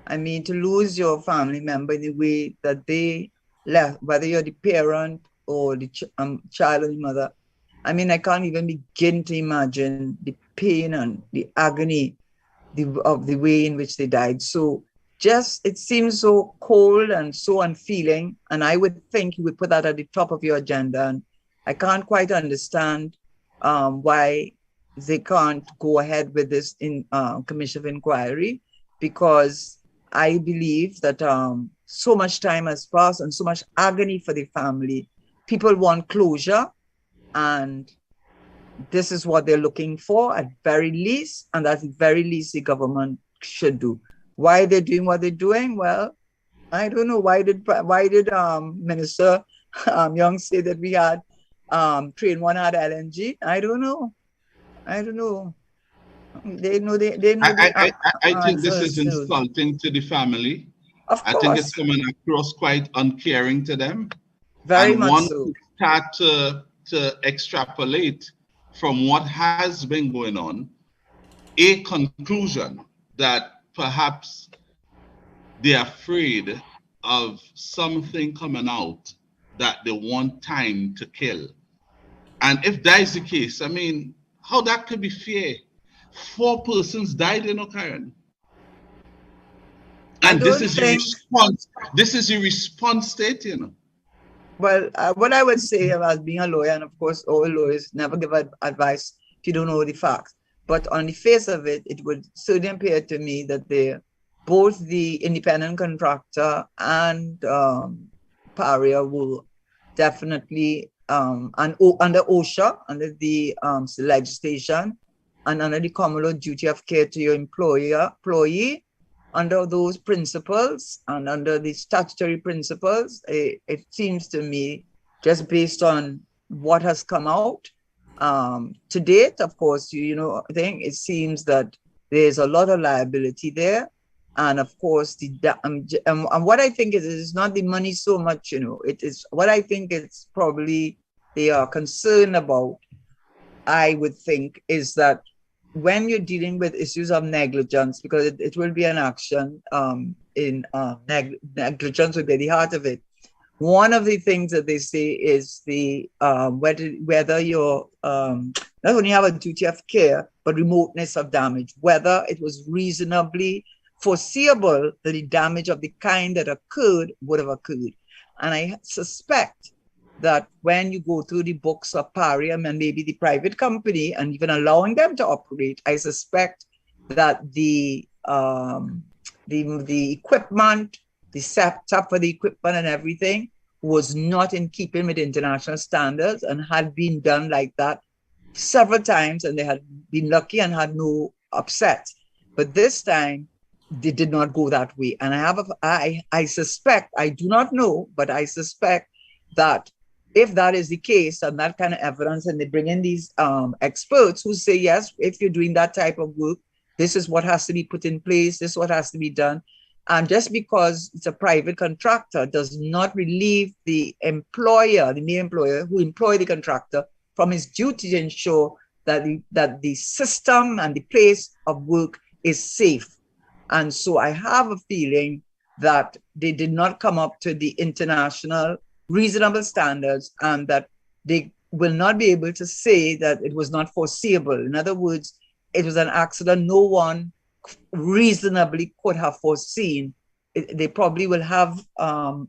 I mean, to lose your family member in the way that they left, whether you're the parent or the child or the mother, I mean, I can't even begin to imagine the pain and the agony of the way in which they died. So it seems so cold and so unfeeling. And I would think you would put that at the top of your agenda. And I can't quite understand why they can't go ahead with this commission of inquiry, because I believe that so much time has passed and so much agony for the family. People want closure, and this is what they're looking for at very least, and at the very least the government should do. Why they're doing what they're doing? Well, I don't know. Why did Minister Young say that we had train one had LNG? I don't know. They know the I think this is answers. insulting to the family. Of I think it's course, coming across quite uncaring to them. very And much one so. could start to extrapolate from what has been going on a conclusion that perhaps they're afraid of something coming out that they want time to kill. And if that is the case, I mean, how that could be fair? 4 persons died in Karen. I And this don't is the think. response. This is the response state. Well, what I would say as being a lawyer, and of course, all lawyers never give advice if you don't know the facts. But on the face of it, it would certainly appear to me that both the independent contractor and Paria will definitely, under OSHA, under the legislation, and under the common law duty of care to your employee, under those principles and under the statutory principles, it seems to me, just based on what has come out to date, of course, I think it seems that there's a lot of liability there. And of course, and what I think is not the money so much, it is what I think it's probably they are concerned about, I would think, is that when you're dealing with issues of negligence, because it will be an action in negligence will be the heart of it. One of the things that they say is the whether you're not only have a duty of care, but remoteness of damage, whether it was reasonably foreseeable that the damage of the kind that occurred would have occurred. And I suspect that when you go through the books of Parium and maybe the private company and even allowing them to operate, I suspect that the equipment, the setup for the equipment and everything was not in keeping with international standards and had been done like that several times, and they had been lucky and had no upset. But this time, they did not go that way. And I suspect, I do not know, but I suspect that if that is the case and that kind of evidence, and they bring in these experts who say, yes, if you're doing that type of work, this is what has to be put in place, this is what has to be done. And just because it's a private contractor does not relieve the employer, the main employer who employed the contractor, from his duty to ensure that the system and the place of work is safe. And so I have a feeling that they did not come up to the international reasonable standards, and that they will not be able to say that it was not foreseeable. In other words, it was an accident no one reasonably could have foreseen. They probably will have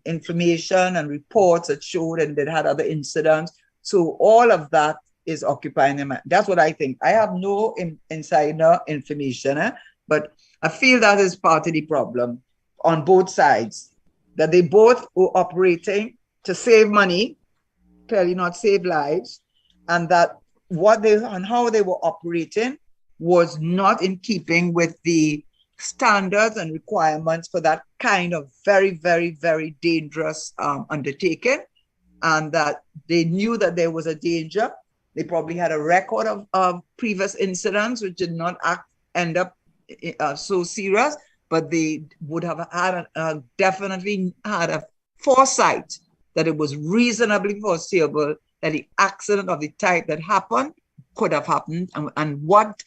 information and reports that showed and they had other incidents. So all of that is occupying them. That's what I think. I have no insider information, but I feel that is part of the problem on both sides, that they both were operating to save money, clearly not save lives, and that what they and how they were operating was not in keeping with the standards and requirements for that kind of very, very, very dangerous undertaking, and that they knew that there was a danger. They probably had a record of previous incidents which did not end up so serious, but they would have had definitely had a foresight that it was reasonably foreseeable that the accident of the type that happened could have happened, and what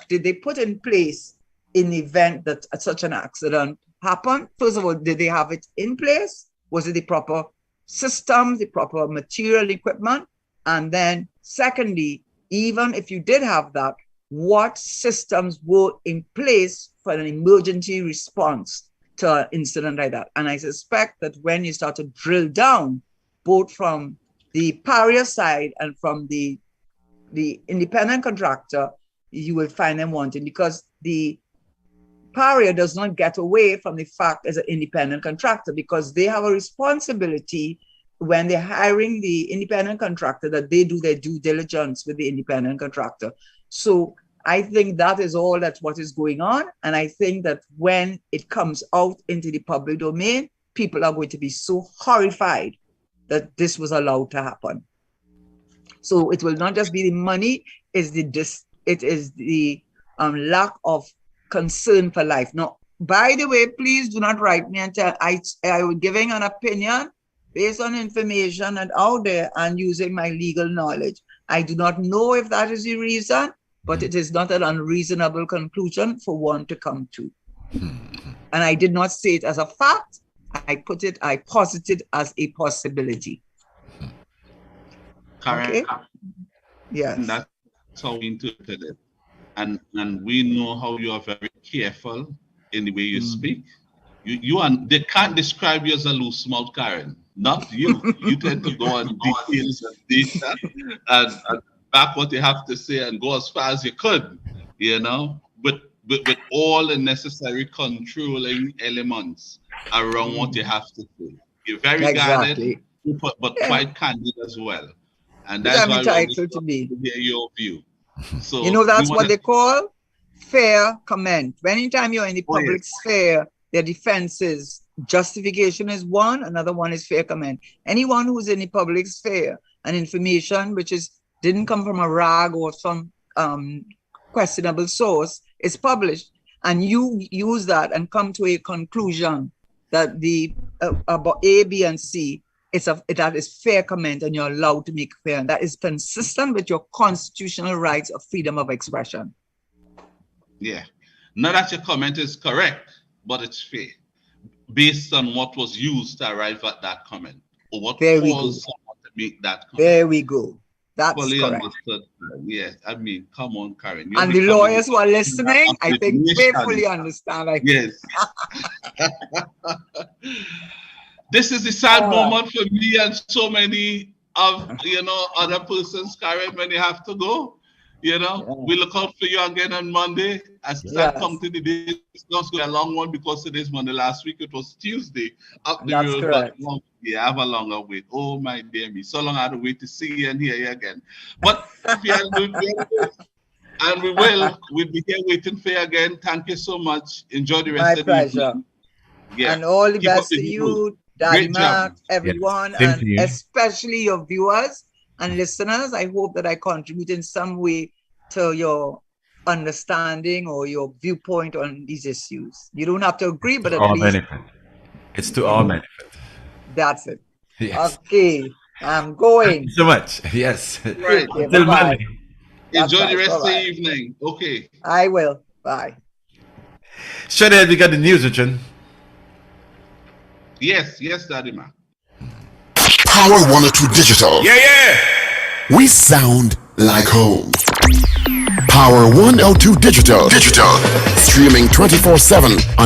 did they put in place in the event that such an accident happened? First of all, did they have it in place? Was it the proper systems, the proper material equipment? And then secondly, even if you did have that, what systems were in place for an emergency response to an incident like that? And I suspect that when you start to drill down, both from the pariah side and from the independent contractor, you will find them wanting, because the pariah does not get away from the fact as an independent contractor, because they have a responsibility when they're hiring the independent contractor that they do their due diligence with the independent contractor. So I think that is all that's what is going on. And I think that when it comes out into the public domain, people are going to be so horrified that this was allowed to happen. So it will not just be the money, it is the lack of concern for life. Now, by the way, please do not write me and tell I was giving an opinion based on information and out there and using my legal knowledge. I do not know if that is the reason, but it is not an unreasonable conclusion for one to come to. And I did not say it as a fact. I posited as a possibility. Correct. Okay? Yes. And that's how we interpret it. And we know how you are very careful in the way you speak. They can't describe you as a loose mouth, Karen. Not you. You tend to go on details and data and back what you have to say and go as far as you could, with all the necessary controlling elements around what you have to say. You're very guarded, but quite candid as well. And that's why we entitled to hear your view. So that's what they call fair comment. Anytime you're in the public sphere, their defenses, justification is one, another one is fair comment. Anyone who's in the public sphere and information which didn't come from a rag or some questionable source is published, and you use that and come to a conclusion that the about A, B, and C, that is fair comment, and you're allowed to make fair, and that is consistent with your constitutional rights of freedom of expression. Yeah, not that your comment is correct, but it's fair based on what was used to arrive at that comment, or what caused someone to make that comment. There we go. That's fully correct. Understood. Yes, I mean, come on, Karen. And the lawyers who are listening, I think they fully understand. Yes. This is the sad moment for me and so many of other persons, Karen, when they have to go. We look out for you again on Monday. As I come to the day, it's not going to be a long one because today's Monday. Last week it was Tuesday. Up the That's road, correct. But I have a longer wait. Oh my dear me. So long I had to wait to see you and hear you again. But and we'll be here waiting for you again. Thank you so much. Enjoy the rest of the evening. My pleasure. Yeah. And all the best to you, Daddy Mark, everyone, and especially your viewers and listeners. I hope that I contribute in some way to your understanding or your viewpoint on these issues. You don't have to agree, but To at our least benefit. It's to our benefit. that's it. Yes. Okay, I'm Thank going. you so much. Yes. Right. Okay, Until bye-bye. Monday. That's Enjoy the nice. rest of the Bye-bye. evening. Okay. I will. Bye. Straight ahead, we got the news, Richard. Yes, Daddy man. Power 102 Digital. Yeah. We sound like home. Power 102 Digital. Streaming 24/7 on